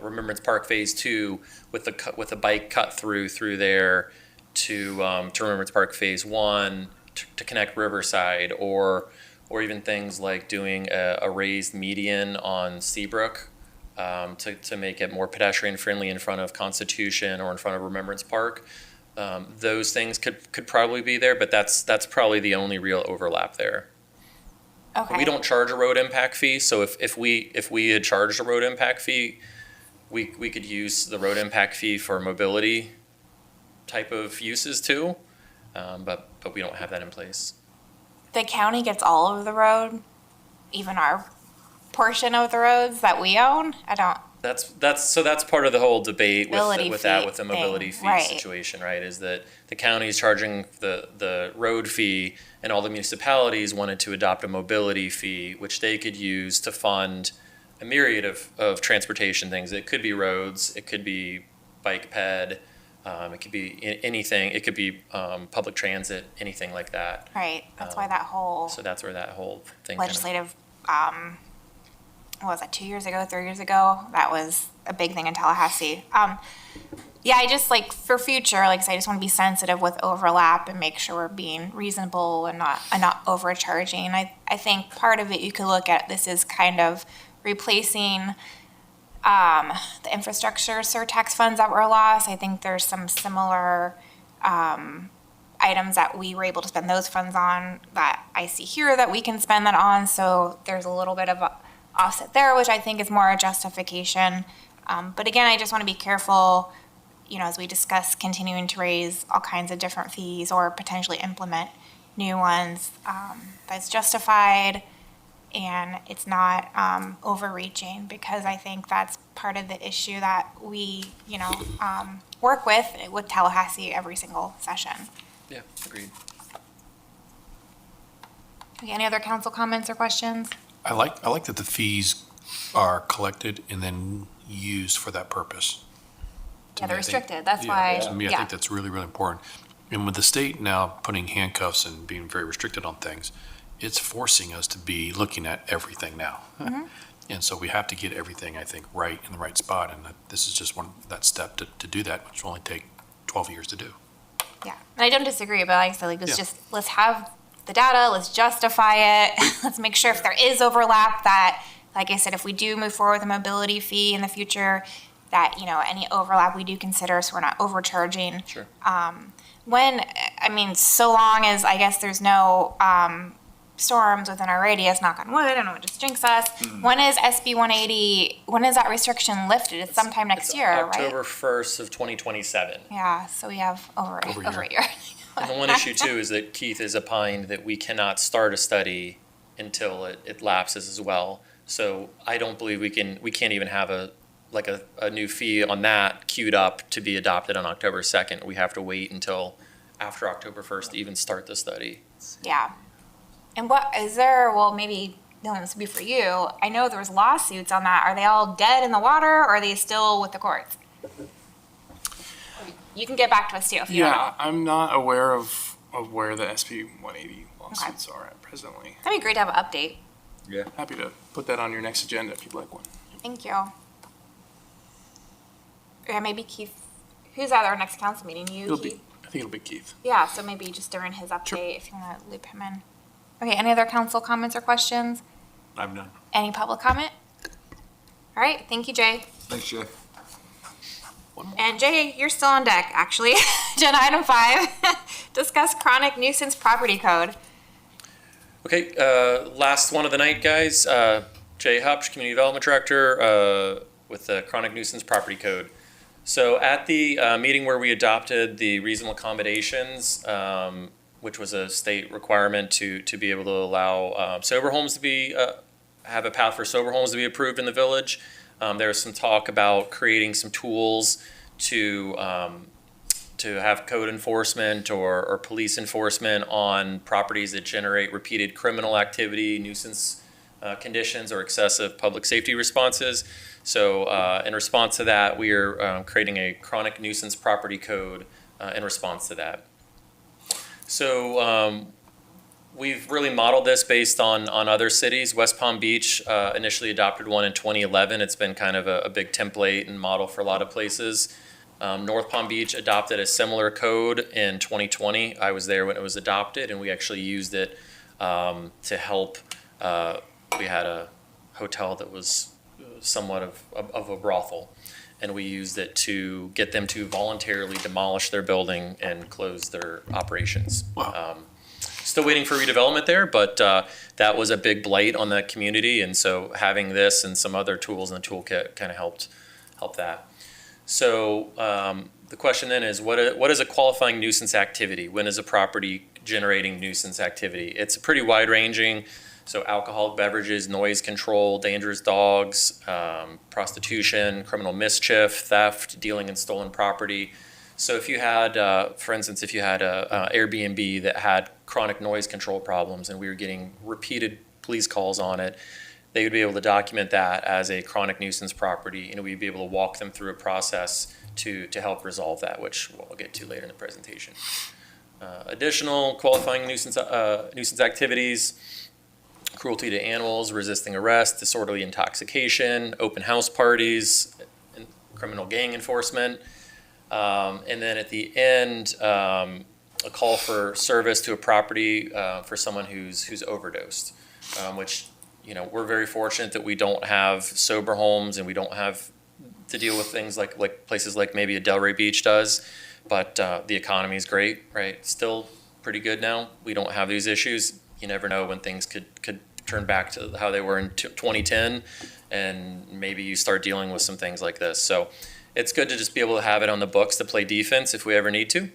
Remembrance Park Phase 2 with the bike cut through there to Remembrance Park Phase 1 to connect Riverside, or even things like doing a raised median on Seabrook to make it more pedestrian friendly in front of Constitution or in front of Remembrance Park. Those things could probably be there, but that's probably the only real overlap there. Okay. We don't charge a road impact fee, so if we had charged a road impact fee, we could use the road impact fee for mobility type of uses too, but we don't have that in place. The county gets all of the road, even our portion of the roads that we own. That's part of the whole debate Mobility with fee the mobility thing, fee right. situation, right? Is that the county is charging the road fee, and all the municipalities wanted to adopt a mobility fee, which they could use to fund a myriad of transportation things. It could be roads, it could be bike ped, it could be anything. It could be public transit, anything like that. Right, that's why that whole So that's where that whole thing legislative, what was that, 2 years ago, 3 years ago? That was a big thing in Tallahassee. Yeah, I just like for future, like I said, I just want to be sensitive with overlap and make sure we're being reasonable and not overcharging. I think part of it you could look at this is kind of replacing the infrastructure surtax funds that were lost. I think there's some similar items that we were able to spend those funds on that I see here that we can spend that on. So there's a little bit of a offset there, which I think is more a justification. But again, I just want to be careful, as we discuss continuing to raise all kinds of different fees or potentially implement new ones, that's justified and it's not overreaching, because I think that's part of the issue that we, work with Tallahassee every single session. Yeah, agreed. Okay, any other council comments or questions? I like that the fees are collected and then used for that purpose. To Yeah, they're me, I think- restricted, that's yeah, why, To me, I yeah. think that's really, really important. And with the state now putting handcuffs and being very restricted on things, it's forcing us to be looking at everything now. Mhm. And so we have to get everything, I think, right in the right spot. And this is just that step to do that, which will only take 12 years to do. Yeah, and I don't disagree, but like I said, Yeah. let's have the data, let's justify it, let's make sure if there is overlap that, like I said, if we do move forward with a mobility fee in the future, that, any overlap we do consider so we're not overcharging. Sure. So long as, I guess, there's no storms within our radius, knock on wood, I don't want to just jinx us. When is SB 180, when is that restriction lifted? It's sometime next year, right? October 1st of 2027. Yeah, so we have over a year. And the one issue too is that Keith is opined that we cannot start a study until it lapses as well. So I don't believe we can't even have a new fee on that queued up to be adopted on October 2nd. We have to wait until after October 1st to even start the study. Yeah. And what is there, well, maybe, no, this would be for you. I know there was lawsuits on that. Are they all dead in the water or are they still with the courts? You can get back to us too if you don't know. Yeah, I'm not aware of where the SB 180 lawsuits are at presently. That'd be great to have an update. Yeah. Happy to put that on your next agenda if you'd like one. Thank you. Yeah, maybe Keith, who's at our next council meeting? You, Keith? I think it'll be Keith. Yeah, so maybe just during his update, if you want to loop him in. Okay, any other council comments or questions? I'm done. Any public comment? All right, thank you, Jay. Thanks, Jay. And Jay, you're still on deck, actually. Agenda item 5, discuss chronic nuisance property code. Okay, last one of the night, guys. Jay Hupsch, Community Development Director with the Chronic Nuisance Property Code. So at the meeting where we adopted the reasonable accommodations, which was a state requirement to be able to allow sober homes to be, have a path for sober homes to be approved in the village. There was some talk about creating some tools to have code enforcement or police enforcement on properties that generate repeated criminal activity, nuisance conditions, or excessive public safety responses. So in response to that, we are creating a chronic nuisance property code in response to that. So we've really modeled this based on other cities. West Palm Beach initially adopted one in 2011. It's been kind of a big template and model for a lot of places. North Palm Beach adopted a similar code in 2020. I was there when it was adopted, and we actually used it to help. We had a hotel that was somewhat of a brothel, and we used it to get them to voluntarily demolish their building and close their operations. Wow. Still waiting for redevelopment there, but that was a big blight on that community, and so having this and some other tools in the toolkit kind of helped that. So the question then is, what is a qualifying nuisance activity? When is a property generating nuisance activity? It's a pretty wide-ranging So alcoholic beverages, noise control, dangerous dogs, prostitution, criminal mischief, theft, dealing in stolen property. So if you had, for instance, if you had a Airbnb that had chronic noise control problems and we were getting repeated police calls on it, they would be able to document that as a chronic nuisance property, and we'd be able to walk them through a process to help resolve that, which we'll get to later in the presentation. Additional qualifying nuisance activities: cruelty to animals, resisting arrest, disorderly intoxication, open house parties, and criminal gang enforcement. And then at the end, a call for service to a property for someone who's overdosed, which, you know, we're very fortunate that we don't have sober homes and we don't have to deal with things like places like maybe a Delray Beach does. But the economy is great, right? Still pretty good now. We don't have these issues. You never know when things could turn back to how they were in 2010, and maybe you start dealing with some things like this. So it's good to just be able to have it on the books to play defense if we ever need to.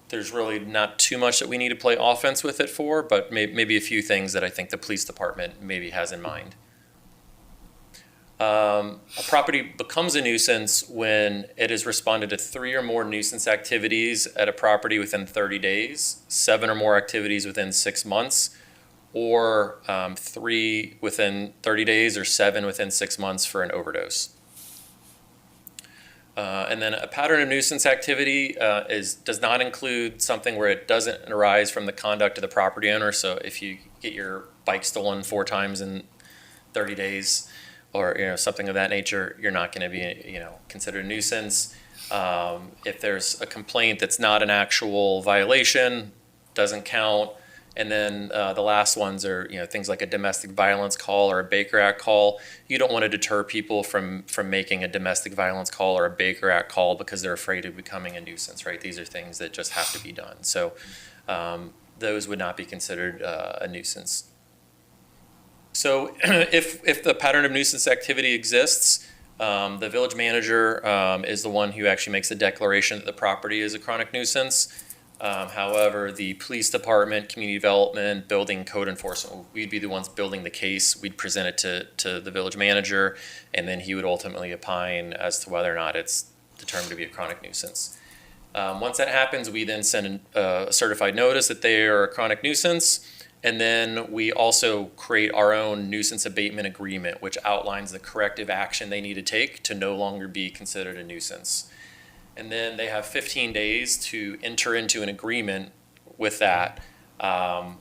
There's really not too much that we need to play offense with it for, but maybe a few things that I think the police department maybe has in mind. A property becomes a nuisance when it has responded to 3 or more nuisance activities at a property within 30 days, 7 or more activities within 6 months, or 3 within 30 days or 7 within 6 months for an overdose. And then a pattern of nuisance activity does not include something where it doesn't arise from the conduct of the property owner. So if you get your bike stolen 4 times in 30 days, or something of that nature, you're not going to be considered a nuisance. If there's a complaint that's not an actual violation, doesn't count. And then the last ones are things like a domestic violence call or a Baker Act call. You don't want to deter people from making a domestic violence call or a Baker Act call because they're afraid of becoming a nuisance, right? These are things that just have to be done. So those would not be considered a nuisance. So if the pattern of nuisance activity exists, the village manager is the one who actually makes the declaration that the property is a chronic nuisance. However, the police department, community development, building, code enforcement, we'd be the ones building the case. We'd present it to the village manager, and then he would ultimately opine as to whether or not it's determined to be a chronic nuisance. Once that happens, we then send a certified notice that they are a chronic nuisance. And then we also create our own nuisance abatement agreement, which outlines the corrective action they need to take to no longer be considered a nuisance. And then they have 15 days to enter into an agreement with that. And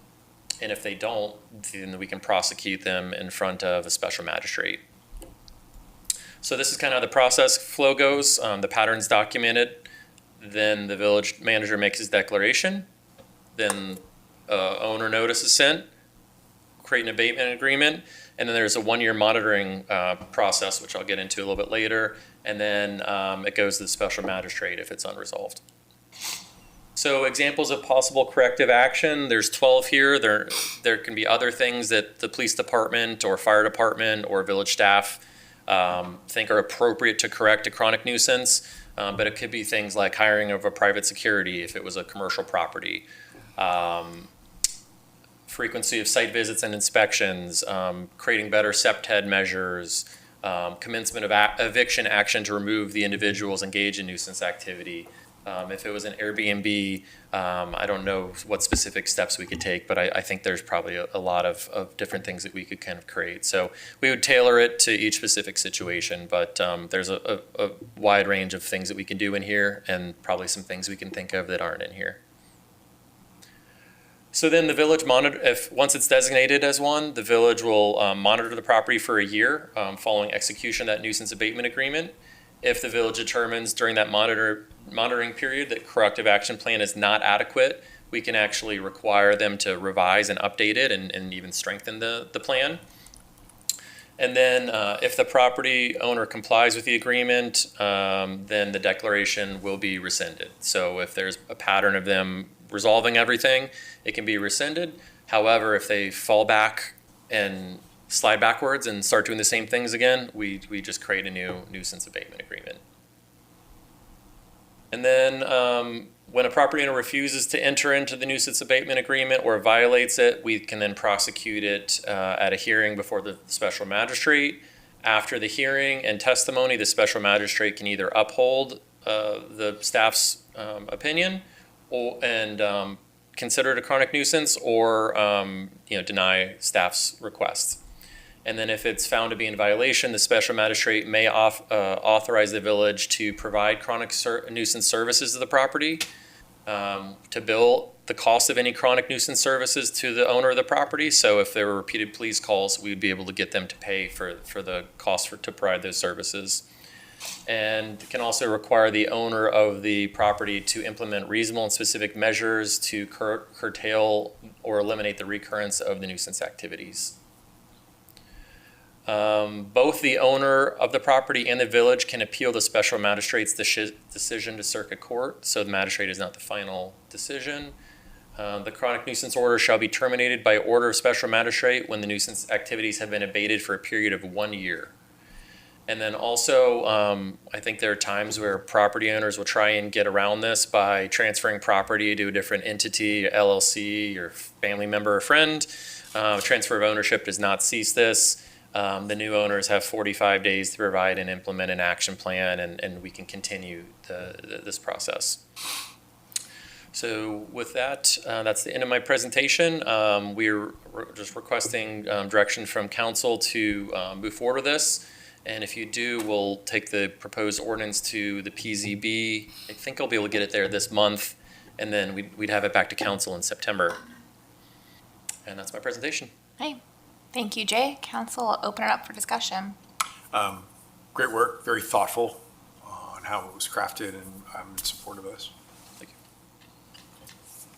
if they don't, then we can prosecute them in front of a special magistrate. So this is kind of how the process flow goes. The pattern's documented. Then the village manager makes his declaration. Then owner notice is sent, create an abatement agreement, and then there's a 1-year monitoring process, which I'll get into a little bit later, and then it goes to the special magistrate if it's unresolved. So examples of possible corrective action, there's 12 here. There can be other things that the police department or fire department or village staff think are appropriate to correct a chronic nuisance, but it could be things like hiring of a private security if it was a commercial property. Frequency of site visits and inspections, creating better SEPTED measures, commencement of eviction action to remove the individuals engaged in nuisance activity. If it was an Airbnb, I don't know what specific steps we could take, but I think there's probably a lot of different things that we could kind of create. So we would tailor it to each specific situation, but there's a wide range of things that we can do in here, and probably some things we can think of that aren't in here. So then the village once it's designated as one, the village will monitor the property for a year following execution of that nuisance abatement agreement. If the village determines during that monitoring period that corrective action plan is not adequate, we can actually require them to revise and update it and even strengthen the plan. And then if the property owner complies with the agreement, then the declaration will be rescinded. So if there's a pattern of them resolving everything, it can be rescinded. However, if they fall back and slide backwards and start doing the same things again, we just create a new nuisance abatement agreement. And then When a property owner refuses to enter into the nuisance abatement agreement or violates it, we can then prosecute it at a hearing before the special magistrate. After the hearing and testimony, the special magistrate can either uphold the staff's opinion and consider it a chronic nuisance, or deny staff's request. And then if it's found to be in violation, the special magistrate may authorize the village to provide chronic nuisance services to the property, to bill the cost of any chronic nuisance services to the owner of the property. So if there were repeated police calls, we'd be able to get them to pay for the cost to provide those services. And can also require the owner of the property to implement reasonable and specific measures to curtail or eliminate the recurrence of the nuisance activities. Both the owner of the property and the village can appeal the special magistrate's decision to circuit court, so the magistrate is not the final decision. The chronic nuisance order shall be terminated by order of special magistrate when the nuisance activities have been abated for a period of 1 year. And then also, I think there are times where property owners will try and get around this by transferring property to a different entity, LLC, or family member or friend. Transfer of ownership does not cease this. The new owners have 45 days to provide and implement an action plan, and we can continue this process. So with that, that's the end of my presentation. We're just requesting direction from council to move forward with this. And if you do, we'll take the proposed ordinance to the PZB. I think I'll be able to get it there this month, and then we'd have it back to council in September. And that's my presentation. Hey, thank you, Jay. Council, I'll open it up for discussion. Great work, very thoughtful on how it was crafted, and I'm in support of this. Thank you.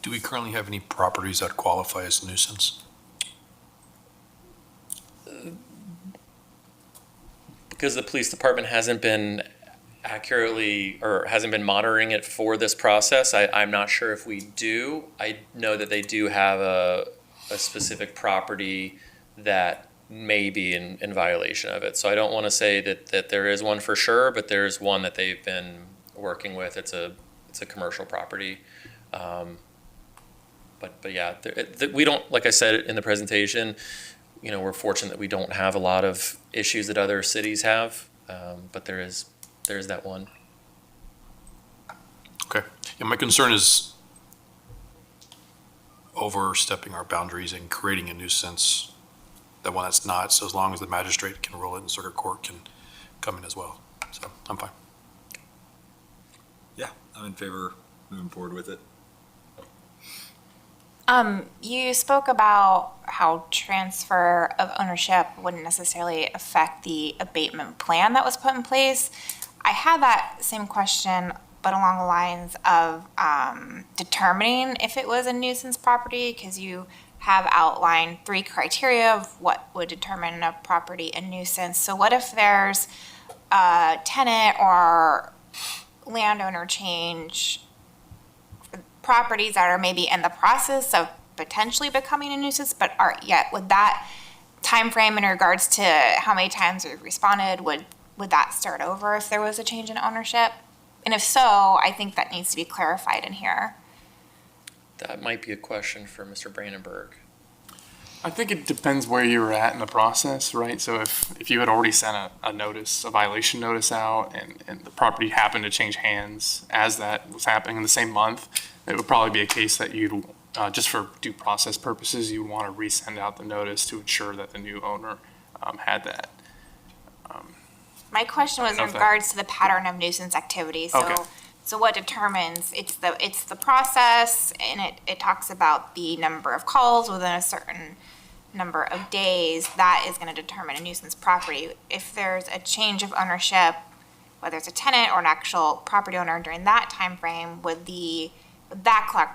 Do we currently have any properties that qualify as nuisance? Because the police department hasn't been accurately or hasn't been monitoring it for this process, I'm not sure if we do. I know that they do have a specific property that may be in violation of it. So I don't want to say that there is one for sure, but there is one that they've been working with. It's a commercial property. But yeah, we don't, like I said in the presentation, we're fortunate that we don't have a lot of issues that other cities have, but there is that one. Okay. Yeah, my concern is overstepping our boundaries and creating a nuisance, that one that's not. So as long as the magistrate can rule it and circuit court can come in as well. So I'm fine. Yeah, I'm in favor of moving forward with it. You spoke about how transfer of ownership wouldn't necessarily affect the abatement plan that was put in place. I had that same question, but along the lines of determining if it was a nuisance property, because you have outlined 3 criteria of what would determine a property a nuisance. So what if there's a tenant or landowner change, properties that are maybe in the process of potentially becoming a nuisance but aren't yet? Would that time frame in regards to how many times we've responded, would that start over if there was a change in ownership? And if so, I think that needs to be clarified in here. That might be a question for Mr. Brandenburg. I think it depends where you were at in the process, right? So if you had already sent a notice, a violation notice out, and the property happened to change hands as that was happening in the same month, it would probably be a case that you'd, just for due process purposes, you would want to resend out the notice to ensure that the new owner had that. My question was in regards to the pattern of nuisance activity. So what determines, it's the process, and it talks about the number of calls within a certain number of days, that is going to determine a nuisance property. If there's a change of ownership, whether it's a tenant or an actual property owner during that time frame, would that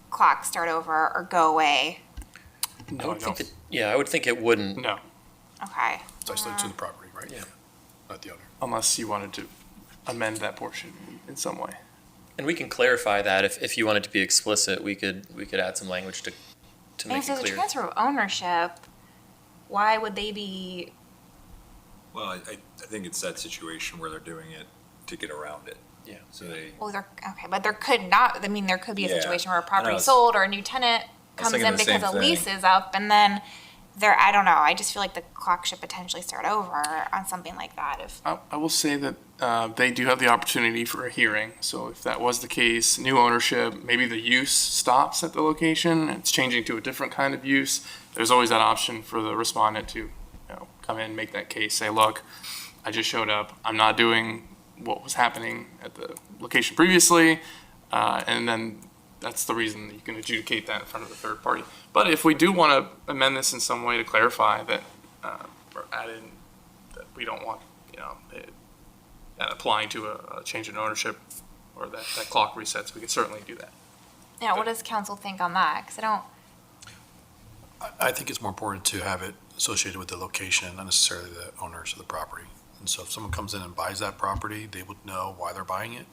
clock start over or go away? No, I would think it wouldn't. No, Okay. It's isolated to the property, right? Yeah. Not the owner. unless you wanted to amend that portion in some way. And we can clarify that if you wanted to be explicit, we could add some language to And make if it there's a clear. transfer of ownership, why would they be? Well, I think it's that situation where they're doing it to get around it. Yeah. So they. Well, okay, but there could not, I mean, there could be a Yeah. situation where a I property know. sold or a new tenant I was comes in thinking the because same a lease thing. is up and then I don't know, I just feel like the clock should potentially start over on something like that if, I will say that they do have the opportunity for a hearing. So if that was the case, new ownership, maybe the use stops at the location, it's changing to a different kind of use. There's always that option for the respondent to, come in, make that case, say, look, I just showed up. I'm not doing what was happening at the location previously, and then that's the reason that you can adjudicate that in front of the third party. But if we do want to amend this in some way to clarify that, or add in that we don't want, that applying to a change in ownership or that clock resets, we could certainly do that. yeah, what does council think on that? Because I don't, I think it's more important to have it associated with the location, not necessarily the owners of the property. And so if someone comes in and buys that property, they would know why they're buying it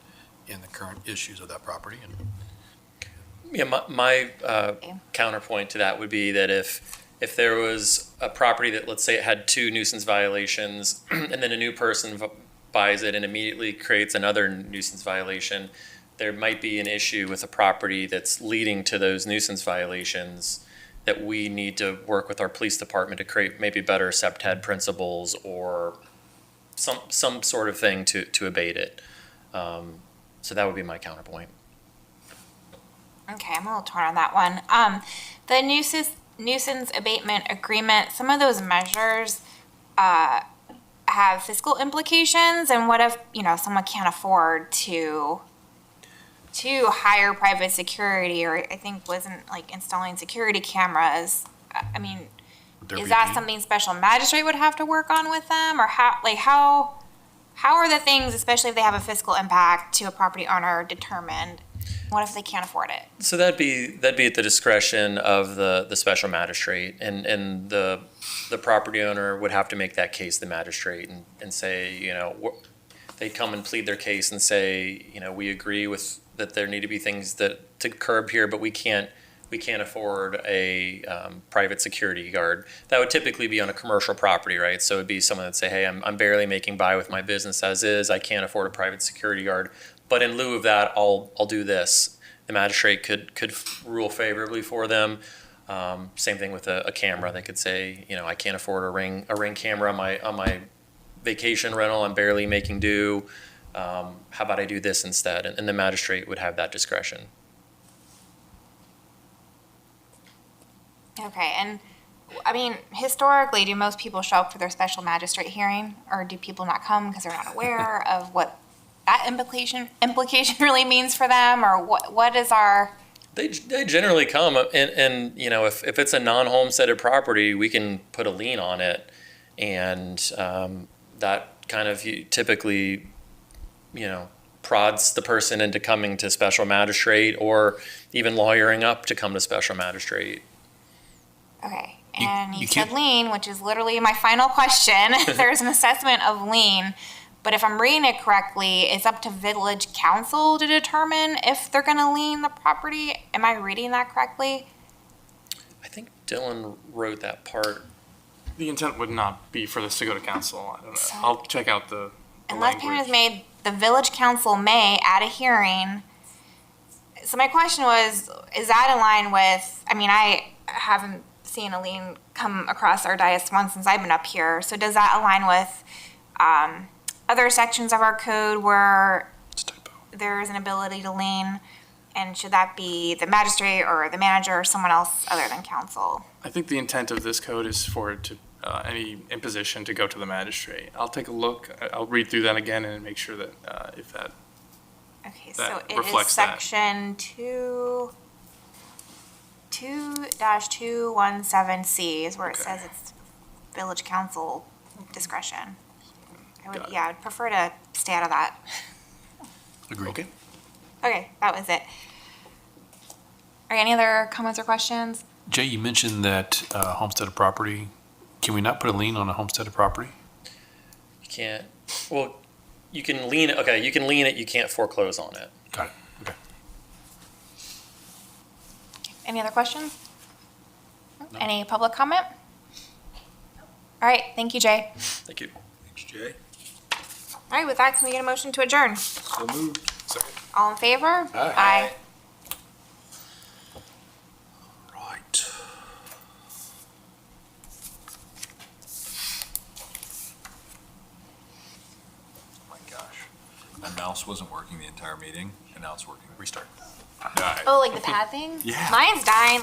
and the current issues of that property. And Yeah, my counterpoint to that would be that if there was a property that, let's say it had 2 nuisance violations, and then a new person buys it and immediately creates another nuisance violation, there might be an issue with a property that's leading to those nuisance violations that we need to work with our police department to create maybe better SEPTED principles or some sort of thing to abate it. So that would be my counterpoint. okay, I'm a little torn on that one. The nuisance abatement agreement, some of those measures, have fiscal implications, and what if, someone can't afford to hire private security, or I think wasn't like installing security cameras. I mean, is that something special magistrate would have to work on with them, or how are the things, especially if they have a fiscal impact to a property owner, determined? What if they can't afford it? So that'd be at the discretion of the special magistrate, and the property owner would have to make that case to the magistrate and say, they come and plead their case and say, we agree with that there need to be things that to curb here, but we can't afford a private security guard. That would typically be on a commercial property, right? So it'd be someone that'd say, hey, I'm barely making by with my business as is. I can't afford a private security guard. But in lieu of that, I'll do this. The magistrate could rule favorably for them. Same thing with a camera. They could say, I can't afford a ring camera on my vacation rental. I'm barely making do. How about I do this instead? And the magistrate would have that discretion. Okay, and I mean, historically, do most people show up for their special magistrate hearing, or do people not come because they're not aware of what that implication really means for them, or what is our? They generally come, and if it's a non-homesteaded property, we can put a lien on it, and that kind of typically, prods the person into coming to special magistrate, or even lawyering up to come to special magistrate. Okay, and you said lien, which is literally my final question. There's an assessment of lien, but if I'm reading it correctly, it's up to village council to determine if they're gonna lien the property. Am I reading that correctly? I think Dylan wrote that part. The intent would not be for this to go to council. I don't know. I'll check out the Unless payment is language. made, the village council may, at a hearing. So my question was, is that in line with, I haven't seen a lien come across our dais once since I've been up here. So does that align with other sections of our code where there is an ability to lien? And should that be the magistrate or the manager or someone else other than council? I think the intent of this code is for it to, any imposition to go to the magistrate. I'll take a look. I'll read through that again and make sure that if that Okay, that so it is reflects that. section 2-2-217C is where it says it's village council discretion. Got it. I'd prefer to stay out of that. Agreed. Okay. Okay, that was it. Are any other comments or questions? Jay, you mentioned that homesteaded property, can we not put a lien on a homesteaded property? You can't. Well, you can lien it. Okay, you can lien it. You can't foreclose on it. Got it. Okay. Any other questions? Any public comment? All right, thank you, Jay. Thank you. Thanks, Jay. All right, with that, can we get a motion to adjourn? So moved. All in favor? Aye. Right. Oh my gosh. My mouse wasn't working the entire meeting, and now it's working. Restart. All right. Oh, like the pad thing? Yeah. Mine's dying.